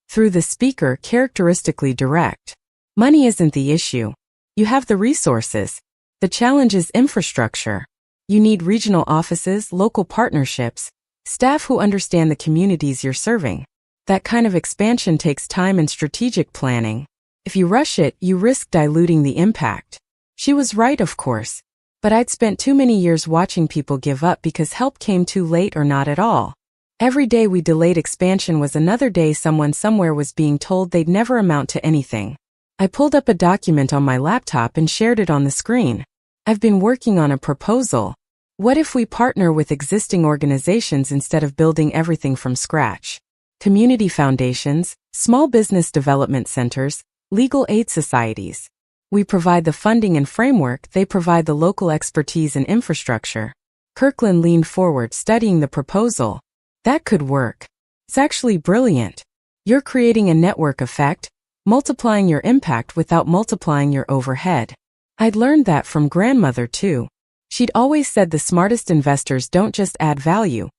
through the speaker, characteristically direct. Money isn't the issue. You have the resources. The challenge is infrastructure. You need regional offices, local partnerships, staff who understand the communities you're serving. That kind of expansion takes time and strategic planning. If you rush it, you risk diluting the impact. She was right, of course. But I'd spent too many years watching people give up because help came too late or not at all. Every day we delayed expansion was another day someone somewhere was being told they'd never amount to anything. I pulled up a document on my laptop and shared it on the screen. I've been working on a proposal. What if we partner with existing organizations instead of building everything from scratch? Community foundations, small business development centers, legal aid societies. We provide the funding and framework, they provide the local expertise and infrastructure. Kirkland leaned forward, studying the proposal. That could work. It's actually brilliant. You're creating a network effect, multiplying your impact without multiplying your overhead. I'd learned that from grandmother too. She'd always said the smartest investors don't just add value,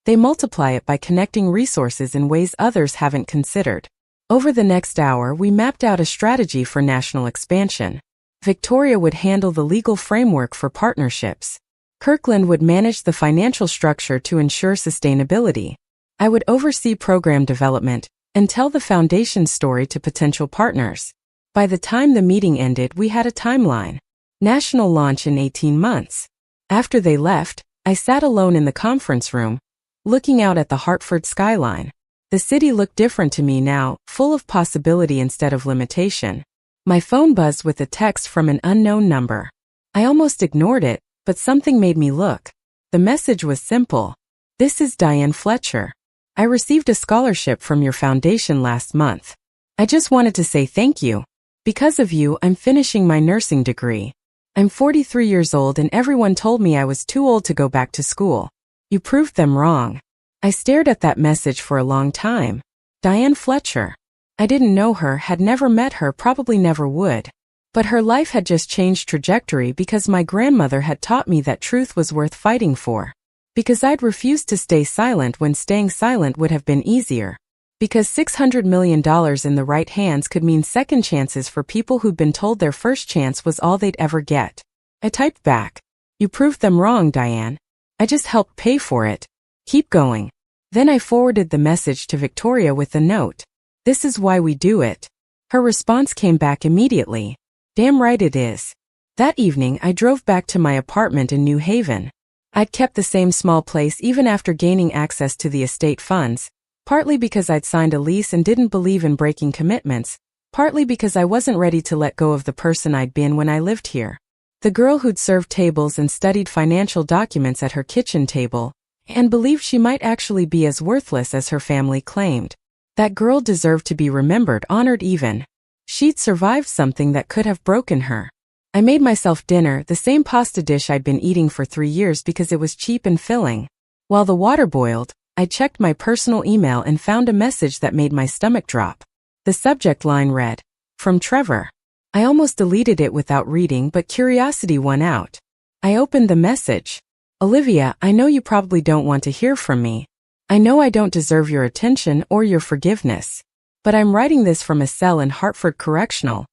they multiply it by connecting resources in ways others haven't considered. Over the next hour, we mapped out a strategy for national expansion. Victoria would handle the legal framework for partnerships. Kirkland would manage the financial structure to ensure sustainability. I would oversee program development and tell the foundation's story to potential partners. By the time the meeting ended, we had a timeline. National launch in 18 months. After they left, I sat alone in the conference room, looking out at the Hartford skyline. The city looked different to me now, full of possibility instead of limitation. My phone buzzed with a text from an unknown number. I almost ignored it, but something made me look. The message was simple. This is Diane Fletcher. I received a scholarship from your foundation last month. I just wanted to say thank you. Because of you, I'm finishing my nursing degree. I'm 43 years old and everyone told me I was too old to go back to school. You proved them wrong. I stared at that message for a long time. Diane Fletcher. I didn't know her, had never met her, probably never would. But her life had just changed trajectory because my grandmother had taught me that truth was worth fighting for. Because I'd refused to stay silent when staying silent would have been easier. Because $600 million in the right hands could mean second chances for people who'd been told their first chance was all they'd ever get. I typed back. You proved them wrong, Diane. I just helped pay for it. Keep going. Then I forwarded the message to Victoria with a note. This is why we do it. Her response came back immediately. Damn right it is. That evening I drove back to my apartment in New Haven. I'd kept the same small place even after gaining access to the estate funds, partly because I'd signed a lease and didn't believe in breaking commitments, partly because I wasn't ready to let go of the person I'd been when I lived here. The girl who'd served tables and studied financial documents at her kitchen table, and believed she might actually be as worthless as her family claimed. That girl deserved to be remembered, honored even. She'd survived something that could have broken her. I made myself dinner, the same pasta dish I'd been eating for 3 years because it was cheap and filling. While the water boiled, I checked my personal email and found a message that made my stomach drop. The subject line read, "From Trevor." I almost deleted it without reading, but curiosity won out. I opened the message. Olivia, I know you probably don't want to hear from me. I know I don't deserve your attention or your forgiveness. But I'm writing this from a cell in Hartford Correctional,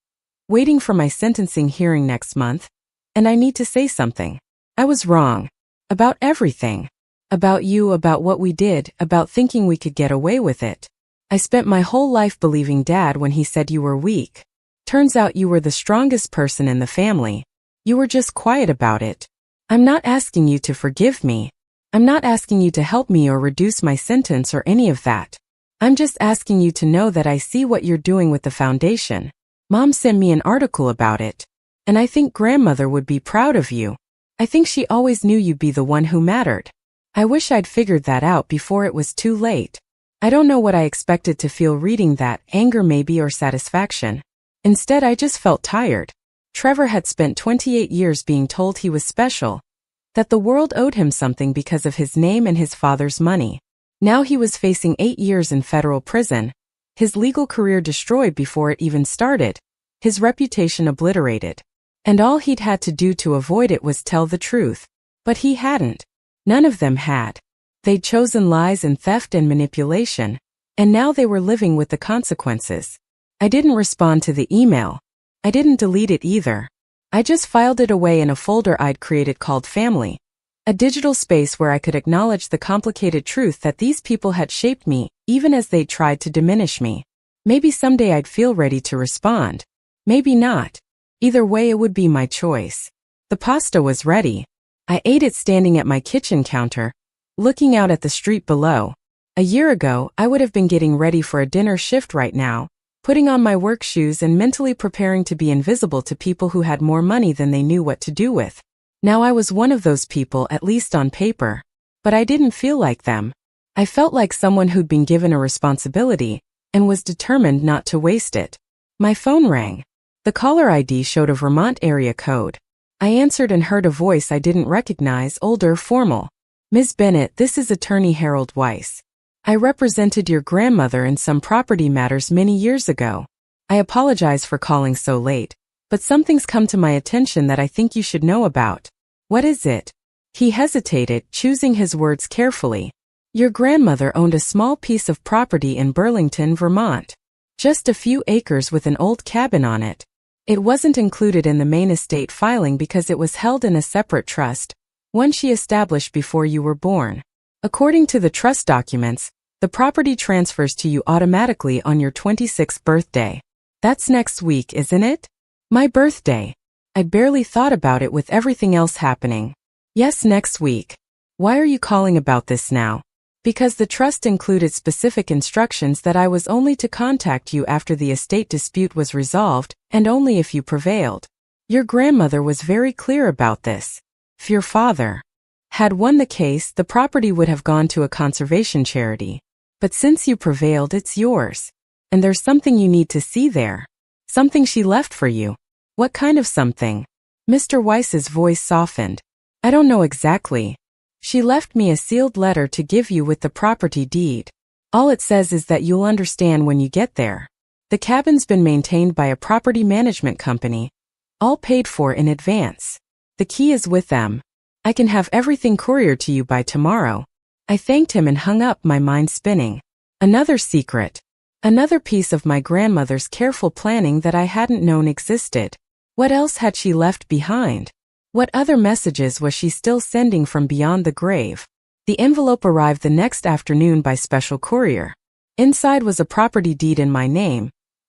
waiting for my sentencing hearing next month, and I need to say something. I was wrong. About everything. About you, about what we did, about thinking we could get away with it. I spent my whole life believing Dad when he said you were weak. Turns out you were the strongest person in the family. You were just quiet about it. I'm not asking you to forgive me. I'm not asking you to help me or reduce my sentence or any of that. I'm just asking you to know that I see what you're doing with the foundation. Mom sent me an article about it. And I think grandmother would be proud of you. I think she always knew you'd be the one who mattered. I wish I'd figured that out before it was too late. I don't know what I expected to feel reading that, anger maybe or satisfaction. Instead, I just felt tired. Trevor had spent 28 years being told he was special, that the world owed him something because of his name and his father's money. Now he was facing 8 years in federal prison, his legal career destroyed before it even started, his reputation obliterated. And all he'd had to do to avoid it was tell the truth. But he hadn't. None of them had. They'd chosen lies and theft and manipulation, and now they were living with the consequences. I didn't respond to the email. I didn't delete it either. I just filed it away in a folder I'd created called Family, a digital space where I could acknowledge the complicated truth that these people had shaped me, even as they tried to diminish me. Maybe someday I'd feel ready to respond. Maybe not. Either way, it would be my choice. The pasta was ready. I ate it standing at my kitchen counter, looking out at the street below. A year ago, I would have been getting ready for a dinner shift right now, putting on my work shoes and mentally preparing to be invisible to people who had more money than they knew what to do with. Now I was one of those people, at least on paper. But I didn't feel like them. I felt like someone who'd been given a responsibility and was determined not to waste it. My phone rang. The caller ID showed a Vermont area code. I answered and heard a voice I didn't recognize, older, formal. Ms. Bennett, this is Attorney Harold Weiss. I represented your grandmother in some property matters many years ago. I apologize for calling so late, but something's come to my attention that I think you should know about. What is it? He hesitated, choosing his words carefully. Your grandmother owned a small piece of property in Burlington, Vermont. Just a few acres with an old cabin on it. It wasn't included in the main estate filing because it was held in a separate trust, one she established before you were born. According to the trust documents, the property transfers to you automatically on your 26th birthday. That's next week, isn't it? My birthday. I barely thought about it with everything else happening. Yes, next week. Why are you calling about this now? Because the trust included specific instructions that I was only to contact you after the estate dispute was resolved, and only if you prevailed. Your grandmother was very clear about this. If your father had won the case, the property would have gone to a conservation charity. But since you prevailed, it's yours. And there's something you need to see there. Something she left for you. What kind of something? Mr. Weiss's voice softened. I don't know exactly. She left me a sealed letter to give you with the property deed. All it says is that you'll understand when you get there. The cabin's been maintained by a property management company, all paid for in advance. The key is with them. I can have everything couriered to you by tomorrow. I thanked him and hung up, my mind spinning. Another secret. Another piece of my grandmother's careful planning that I hadn't known existed. What else had she left behind? What other messages was she still sending from beyond the grave? The envelope arrived the next afternoon by special courier. Inside was a property deed in my name,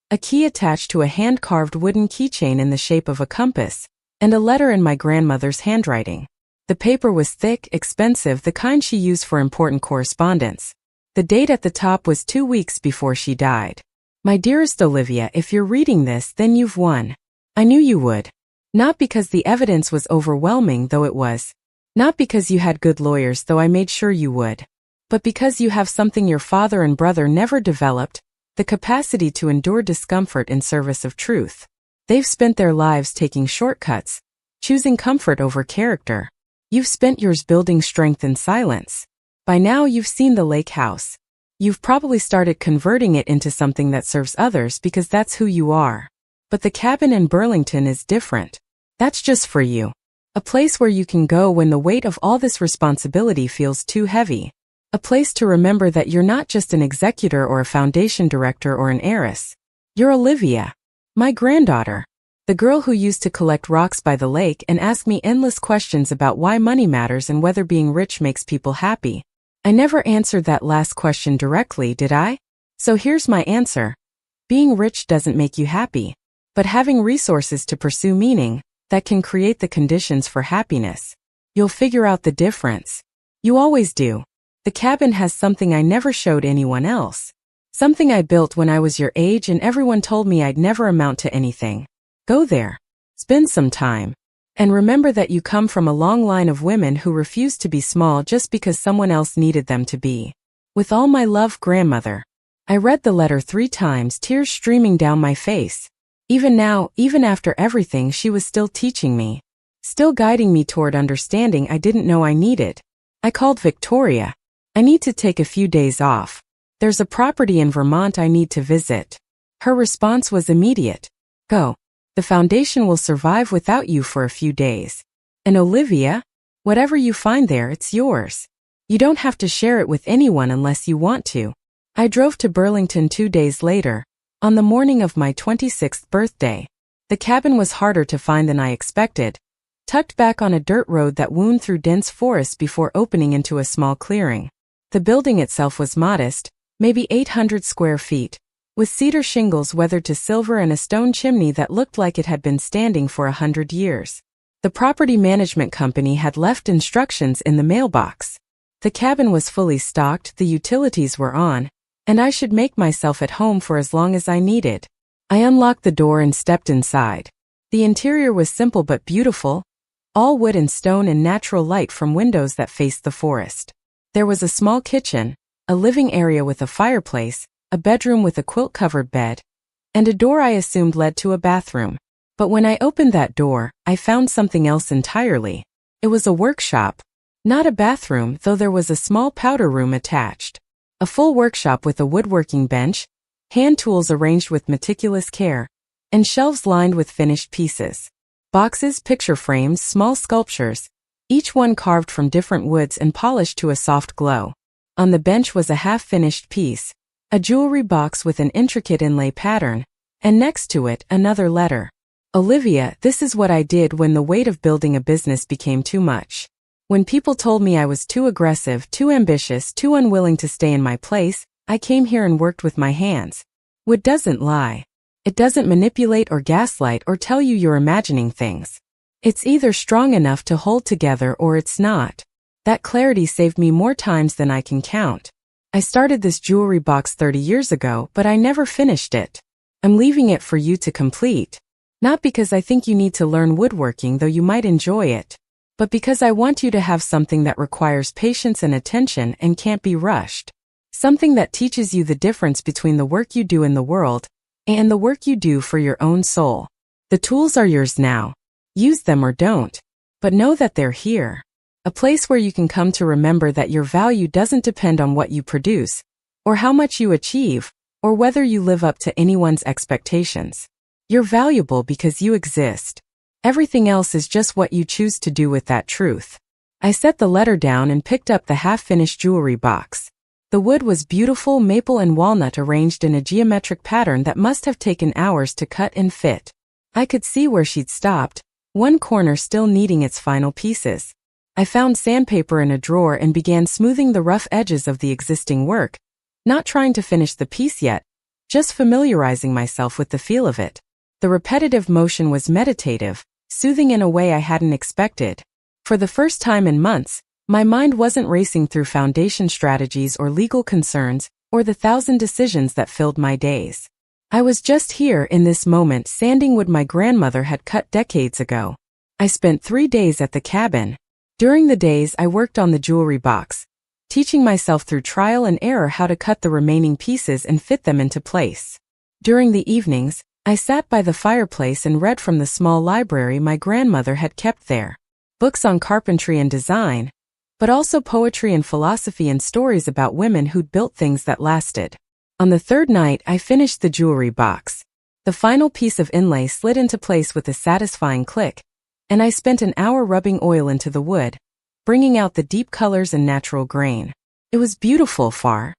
a key attached to a hand-carved wooden keychain in the shape of a compass, and a letter in my grandmother's handwriting. The paper was thick, expensive, the kind she used for important correspondence. The date at the top was 2 weeks before she died. My dearest Olivia, if you're reading this, then you've won. I knew you would. Not because the evidence was overwhelming, though it was. Not because you had good lawyers, though I made sure you would. But because you have something your father and brother never developed, the capacity to endure discomfort in service of truth. They've spent their lives taking shortcuts, choosing comfort over character. You've spent yours building strength in silence. By now you've seen the lake house. You've probably started converting it into something that serves others because that's who you are. But the cabin in Burlington is different. That's just for you. A place where you can go when the weight of all this responsibility feels too heavy. A place to remember that you're not just an executor or a foundation director or an heiress. You're Olivia, my granddaughter. The girl who used to collect rocks by the lake and ask me endless questions about why money matters and whether being rich makes people happy. I never answered that last question directly, did I? So here's my answer. Being rich doesn't make you happy. But having resources to pursue meaning, that can create the conditions for happiness. You'll figure out the difference. You always do. The cabin has something I never showed anyone else. Something I built when I was your age and everyone told me I'd never amount to anything. Go there. Spend some time. And remember that you come from a long line of women who refused to be small just because someone else needed them to be. With all my love, grandmother. I read the letter 3 times, tears streaming down my face. Even now, even after everything, she was still teaching me. Still guiding me toward understanding I didn't know I needed. I called Victoria. I need to take a few days off. There's a property in Vermont I need to visit. Her response was immediate. Go. The foundation will survive without you for a few days. And Olivia, whatever you find there, it's yours. You don't have to share it with anyone unless you want to. I drove to Burlington 2 days later, on the morning of my 26th birthday. The cabin was harder to find than I expected, tucked back on a dirt road that wound through dense forest before opening into a small clearing. The building itself was modest, maybe 800 square feet, with cedar shingles weathered to silver and a stone chimney that looked like it had been standing for 100 years. The property management company had left instructions in the mailbox. The cabin was fully stocked, the utilities were on, and I should make myself at home for as long as I needed. I unlocked the door and stepped inside. The interior was simple but beautiful, all wood and stone and natural light from windows that faced the forest. There was a small kitchen, a living area with a fireplace, a bedroom with a quilt-covered bed, and a door I assumed led to a bathroom. But when I opened that door, I found something else entirely. It was a workshop. Not a bathroom, though there was a small powder room attached. A full workshop with a woodworking bench, hand tools arranged with meticulous care, and shelves lined with finished pieces. Boxes, picture frames, small sculptures, each one carved from different woods and polished to a soft glow. On the bench was a half-finished piece, a jewelry box with an intricate inlay pattern, and next to it, another letter. Olivia, this is what I did when the weight of building a business became too much. When people told me I was too aggressive, too ambitious, too unwilling to stay in my place, I came here and worked with my hands. Wood doesn't lie. It doesn't manipulate or gaslight or tell you you're imagining things. It's either strong enough to hold together or it's not. That clarity saved me more times than I can count. I started this jewelry box 30 years ago, but I never finished it. I'm leaving it for you to complete. Not because I think you need to learn woodworking, though you might enjoy it, but because I want you to have something that requires patience and attention and can't be rushed. Something that teaches you the difference between the work you do in the world and the work you do for your own soul. The tools are yours now. Use them or don't, but know that they're here. A place where you can come to remember that your value doesn't depend on what you produce, or how much you achieve, or whether you live up to anyone's expectations. You're valuable because you exist. Everything else is just what you choose to do with that truth. I set the letter down and picked up the half-finished jewelry box. The wood was beautiful maple and walnut arranged in a geometric pattern that must have taken hours to cut and fit. I could see where she'd stopped, one corner still needing its final pieces. I found sandpaper in a drawer and began smoothing the rough edges of the existing work, not trying to finish the piece yet, just familiarizing myself with the feel of it. The repetitive motion was meditative, soothing in a way I hadn't expected. For the first time in months, my mind wasn't racing through foundation strategies or legal concerns, or the 1,000 decisions that filled my days. I was just here in this moment sanding wood my grandmother had cut decades ago. I spent 3 days at the cabin. During the days I worked on the jewelry box, teaching myself through trial and error how to cut the remaining pieces and fit them into place. During the evenings, I sat by the fireplace and read from the small library my grandmother had kept there. Books on carpentry and design, but also poetry and philosophy and stories about women who'd built things that lasted. On the third night, I finished the jewelry box. The final piece of inlay slid into place with a satisfying click, and I spent an hour rubbing oil into the wood, bringing out the deep colors and natural grain. It was beautiful, far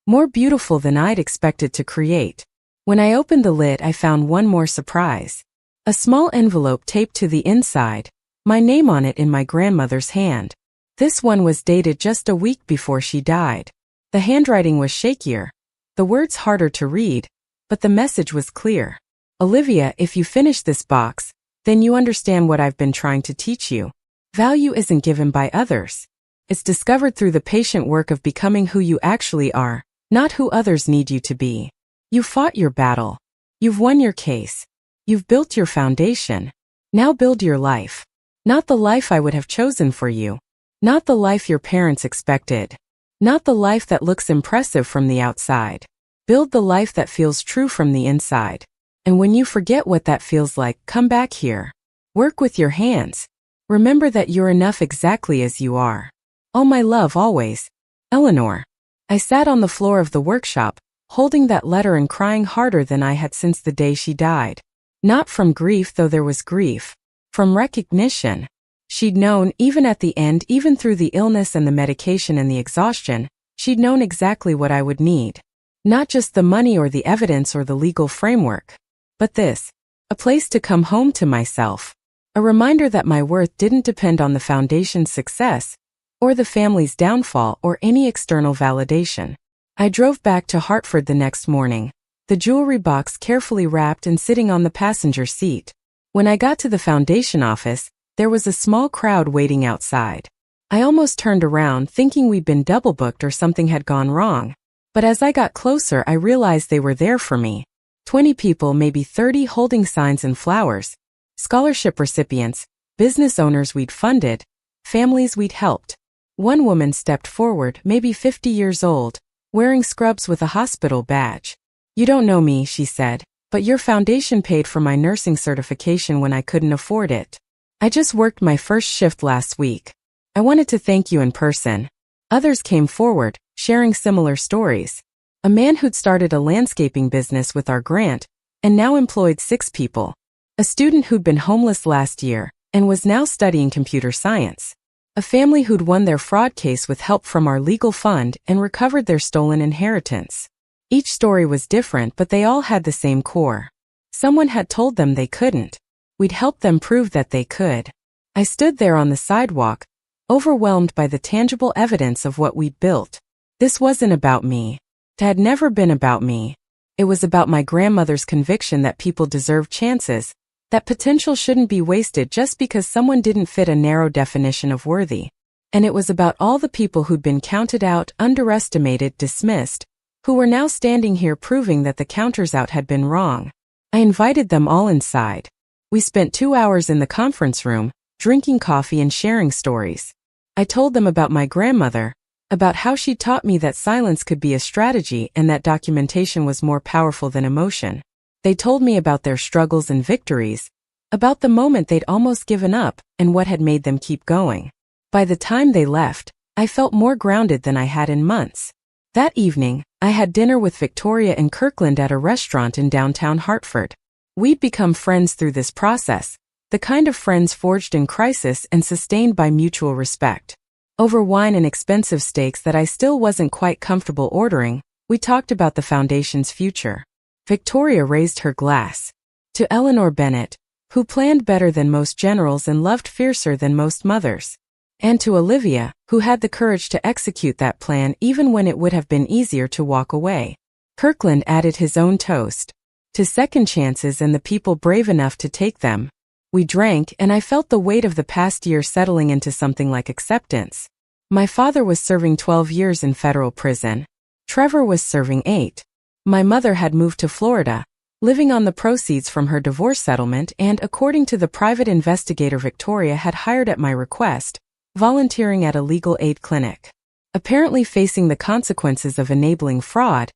more beautiful than I'd expected to create. When I opened the lid, I found one more surprise. A small envelope taped to the inside, my name on it in my grandmother's hand. This one was dated just a week before she died. The handwriting was shakier, the words harder to read, but the message was clear. Olivia, if you finish this box, then you understand what I've been trying to teach you. Value isn't given by others. It's discovered through the patient work of becoming who you actually are, not who others need you to be. You fought your battle. You've won your case. You've built your foundation. Now build your life. Not the life I would have chosen for you. Not the life your parents expected. Not the life that looks impressive from the outside. Build the life that feels true from the inside. And when you forget what that feels like, come back here. Work with your hands. Remember that you're enough exactly as you are. All my love always, Eleanor. I sat on the floor of the workshop, holding that letter and crying harder than I had since the day she died. Not from grief, though there was grief. From recognition. She'd known, even at the end, even through the illness and the medication and the exhaustion, she'd known exactly what I would need. Not just the money or the evidence or the legal framework, but this. A place to come home to myself. A reminder that my worth didn't depend on the foundation's success, or the family's downfall, or any external validation. I drove back to Hartford the next morning, the jewelry box carefully wrapped and sitting on the passenger seat. When I got to the foundation office, there was a small crowd waiting outside. I almost turned around thinking we'd been double booked or something had gone wrong. But as I got closer, I realized they were there for me. 20 people, maybe 30, holding signs and flowers. Scholarship recipients, business owners we'd funded, families we'd helped. One woman stepped forward, maybe 50 years old, wearing scrubs with a hospital badge. "You don't know me," she said, But your foundation paid for my nursing certification when I couldn't afford it. I just worked my first shift last week. I wanted to thank you in person." Others came forward, sharing similar stories. A man who'd started a landscaping business with our grant and now employed 6 people. A student who'd been homeless last year and was now studying computer science. A family who'd won their fraud case with help from our legal fund and recovered their stolen inheritance. Each story was different, but they all had the same core. Someone had told them they couldn't. We'd helped them prove that they could. I stood there on the sidewalk, overwhelmed by the tangible evidence of what we'd built. This wasn't about me. It had never been about me. It was about my grandmother's conviction that people deserve chances, that potential shouldn't be wasted just because someone didn't fit a narrow definition of worthy. And it was about all the people who'd been counted out, underestimated, dismissed, who were now standing here proving that the counters out had been wrong. I invited them all inside. We spent 2 hours in the conference room, drinking coffee and sharing stories. I told them about my grandmother, about how she taught me that silence could be a strategy and that documentation was more powerful than emotion. They told me about their struggles and victories, about the moment they'd almost given up and what had made them keep going. By the time they left, I felt more grounded than I had in months. That evening, I had dinner with Victoria and Kirkland at a restaurant in downtown Hartford. We'd become friends through this process, the kind of friends forged in crisis and sustained by mutual respect. Over wine and expensive steaks that I still wasn't quite comfortable ordering, we talked about the foundation's future. Victoria raised her glass. To Eleanor Bennett, who planned better than most generals and loved fiercer than most mothers. And to Olivia, who had the courage to execute that plan even when it would have been easier to walk away. Kirkland added his own toast. To second chances and the people brave enough to take them. We drank, and I felt the weight of the past year settling into something like acceptance. My father was serving 12 years in federal prison. Trevor was serving 8. My mother had moved to Florida, living on the proceeds from her divorce settlement and, according to the private investigator Victoria had hired at my request, volunteering at a legal aid clinic. Apparently facing the consequences of enabling fraud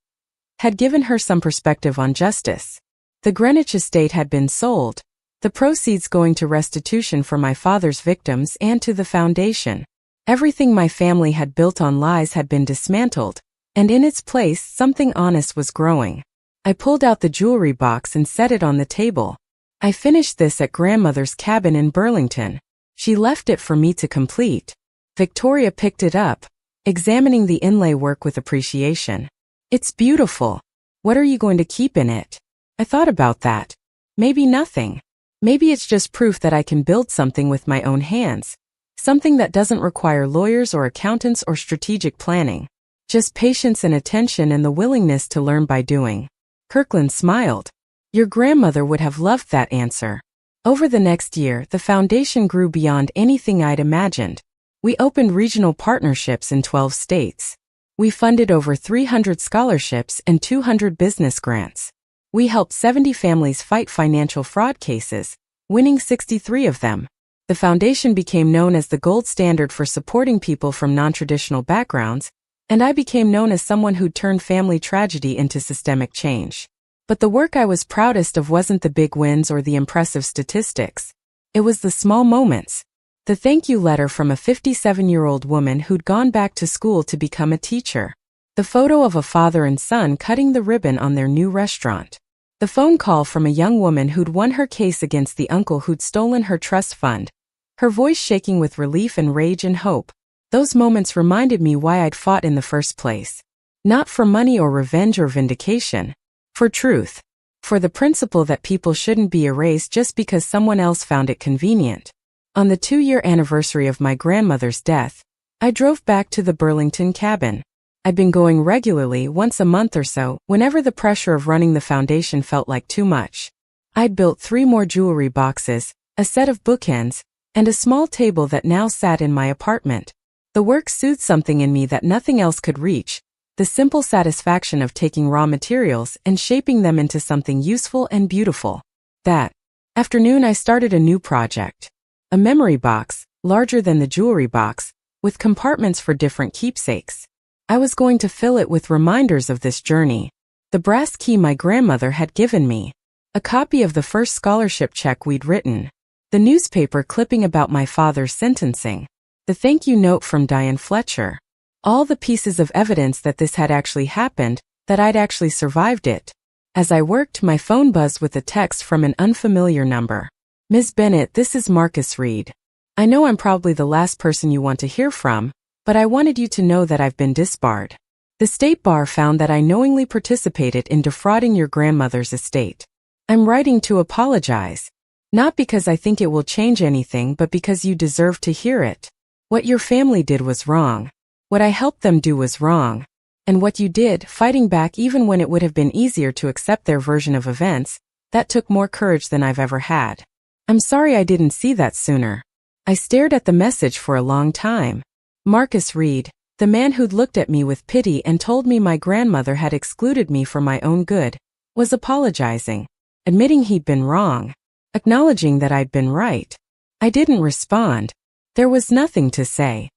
had given her some perspective on justice. The Greenwich estate had been sold, the proceeds going to restitution for my father's victims and to the foundation. Everything my family had built on lies had been dismantled, and in its place something honest was growing. I pulled out the jewelry box and set it on the table. I finished this at grandmother's cabin in Burlington. She left it for me to complete. Victoria picked it up, examining the inlay work with appreciation. "It's beautiful. What are you going to keep in it?" I thought about that. Maybe nothing. Maybe it's just proof that I can build something with my own hands. Something that doesn't require lawyers or accountants or strategic planning. Just patience and attention and the willingness to learn by doing. Kirkland smiled. Your grandmother would have loved that answer. Over the next year, the foundation grew beyond anything I'd imagined. We opened regional partnerships in 12 states. We funded over 300 scholarships and 200 business grants. We helped 70 families fight financial fraud cases, winning 63 of them. The foundation became known as the gold standard for supporting people from non-traditional backgrounds, and I became known as someone who'd turned family tragedy into systemic change. But the work I was proudest of wasn't the big wins or the impressive statistics. It was the small moments. The thank you letter from a 57-year-old woman who'd gone back to school to become a teacher. The photo of a father and son cutting the ribbon on their new restaurant. The phone call from a young woman who'd won her case against the uncle who'd stolen her trust fund. Her voice shaking with relief and rage and hope. Those moments reminded me why I'd fought in the first place. Not for money or revenge or vindication. For truth. For the principle that people shouldn't be erased just because someone else found it convenient. On the 2-year anniversary of my grandmother's death, I drove back to the Burlington cabin. I'd been going regularly once a month or so, whenever the pressure of running the foundation felt like too much. I'd built 3 more jewelry boxes, a set of bookends, and a small table that now sat in my apartment. The work soothed something in me that nothing else could reach, the simple satisfaction of taking raw materials and shaping them into something useful and beautiful. That afternoon I started a new project. A memory box, larger than the jewelry box, with compartments for different keepsakes. I was going to fill it with reminders of this journey. The brass key my grandmother had given me. A copy of the first scholarship check we'd written. The newspaper clipping about my father's sentencing. The thank you note from Diane Fletcher. All the pieces of evidence that this had actually happened, that I'd actually survived it. As I worked, my phone buzzed with a text from an unfamiliar number. Ms. Bennett, this is Marcus Reed. I know I'm probably the last person you want to hear from, but I wanted you to know that I've been disbarred. The State Bar found that I knowingly participated in defrauding your grandmother's estate. I'm writing to apologize. Not because I think it will change anything, but because you deserve to hear it. What your family did was wrong. What I helped them do was wrong. And what you did, fighting back even when it would have been easier to accept their version of events, that took more courage than I've ever had. I'm sorry I didn't see that sooner. I stared at the message for a long time. Marcus Reed, the man who'd looked at me with pity and told me my grandmother had excluded me for my own good, was apologizing, admitting he'd been wrong, acknowledging that I'd been right. I didn't respond. There was nothing to say.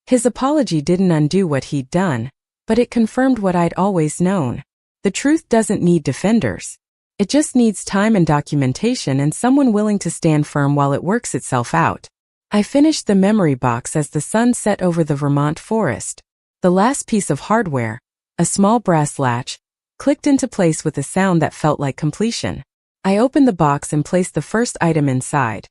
His apology didn't undo what he'd done, but it confirmed what I'd always known. The truth doesn't need defenders. It just needs time and documentation and someone willing to stand firm while it works itself out. I finished the memory box as the sun set over the Vermont forest. The last piece of hardware, a small brass latch, clicked into place with a sound that felt like completion. I opened the box and placed the first item inside.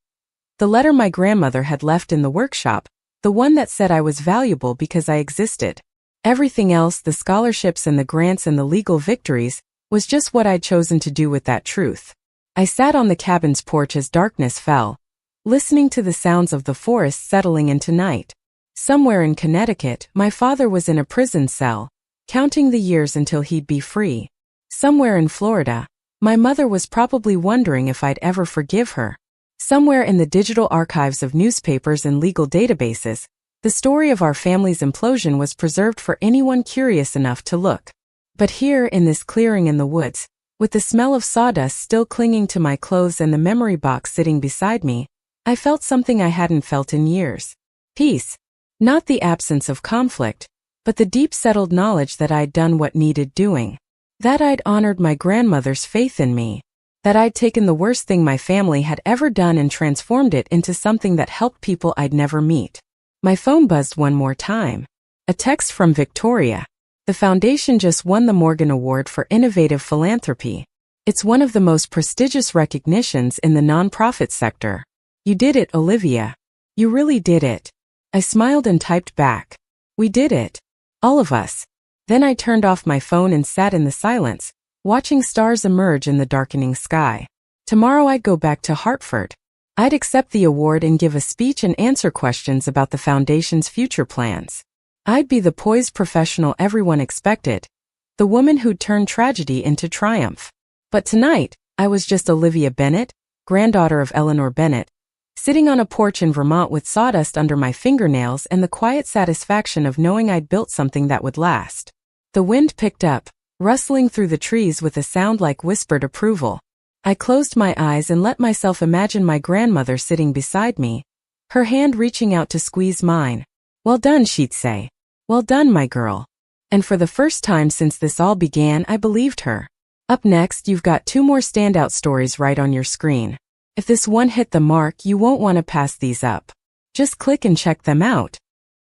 The letter my grandmother had left in the workshop, the one that said I was valuable because I existed. Everything else, the scholarships and the grants and the legal victories, was just what I'd chosen to do with that truth. I sat on the cabin's porch as darkness fell, listening to the sounds of the forest settling into night. Somewhere in Connecticut, my father was in a prison cell, counting the years until he'd be free. Somewhere in Florida, my mother was probably wondering if I'd ever forgive her. Somewhere in the digital archives of newspapers and legal databases, the story of our family's implosion was preserved for anyone curious enough to look. But here in this clearing in the woods, with the smell of sawdust still clinging to my clothes and the memory box sitting beside me, I felt something I hadn't felt in years. Peace. Not the absence of conflict, but the deep settled knowledge that I'd done what needed doing. That I'd honored my grandmother's faith in me. That I'd taken the worst thing my family had ever done and transformed it into something that helped people I'd never meet. My phone buzzed one more time. A text from Victoria. The foundation just won the Morgan Award for Innovative Philanthropy. It's one of the most prestigious recognitions in the nonprofit sector. You did it, Olivia. You really did it. I smiled and typed back. We did it. All of us. Then I turned off my phone and sat in the silence, watching stars emerge in the darkening sky. Tomorrow I'd go back to Hartford. I'd accept the award and give a speech and answer questions about the foundation's future plans. I'd be the poised professional everyone expected, the woman who'd turn tragedy into triumph. But tonight, I was just Olivia Bennett, granddaughter of Eleanor Bennett, sitting on a porch in Vermont with sawdust under my fingernails and the quiet satisfaction of knowing I'd built something that would last. The wind picked up, rustling through the trees with a sound like whispered approval. I closed my eyes and let myself imagine my grandmother sitting beside me, her hand reaching out to squeeze mine. Well done, she'd say. Well done, my girl. And for the first time since this all began, I believed her. Up next, you've got 2 more standout stories right on your screen. If this one hit the mark, you won't want to pass these up. Just click and check them out.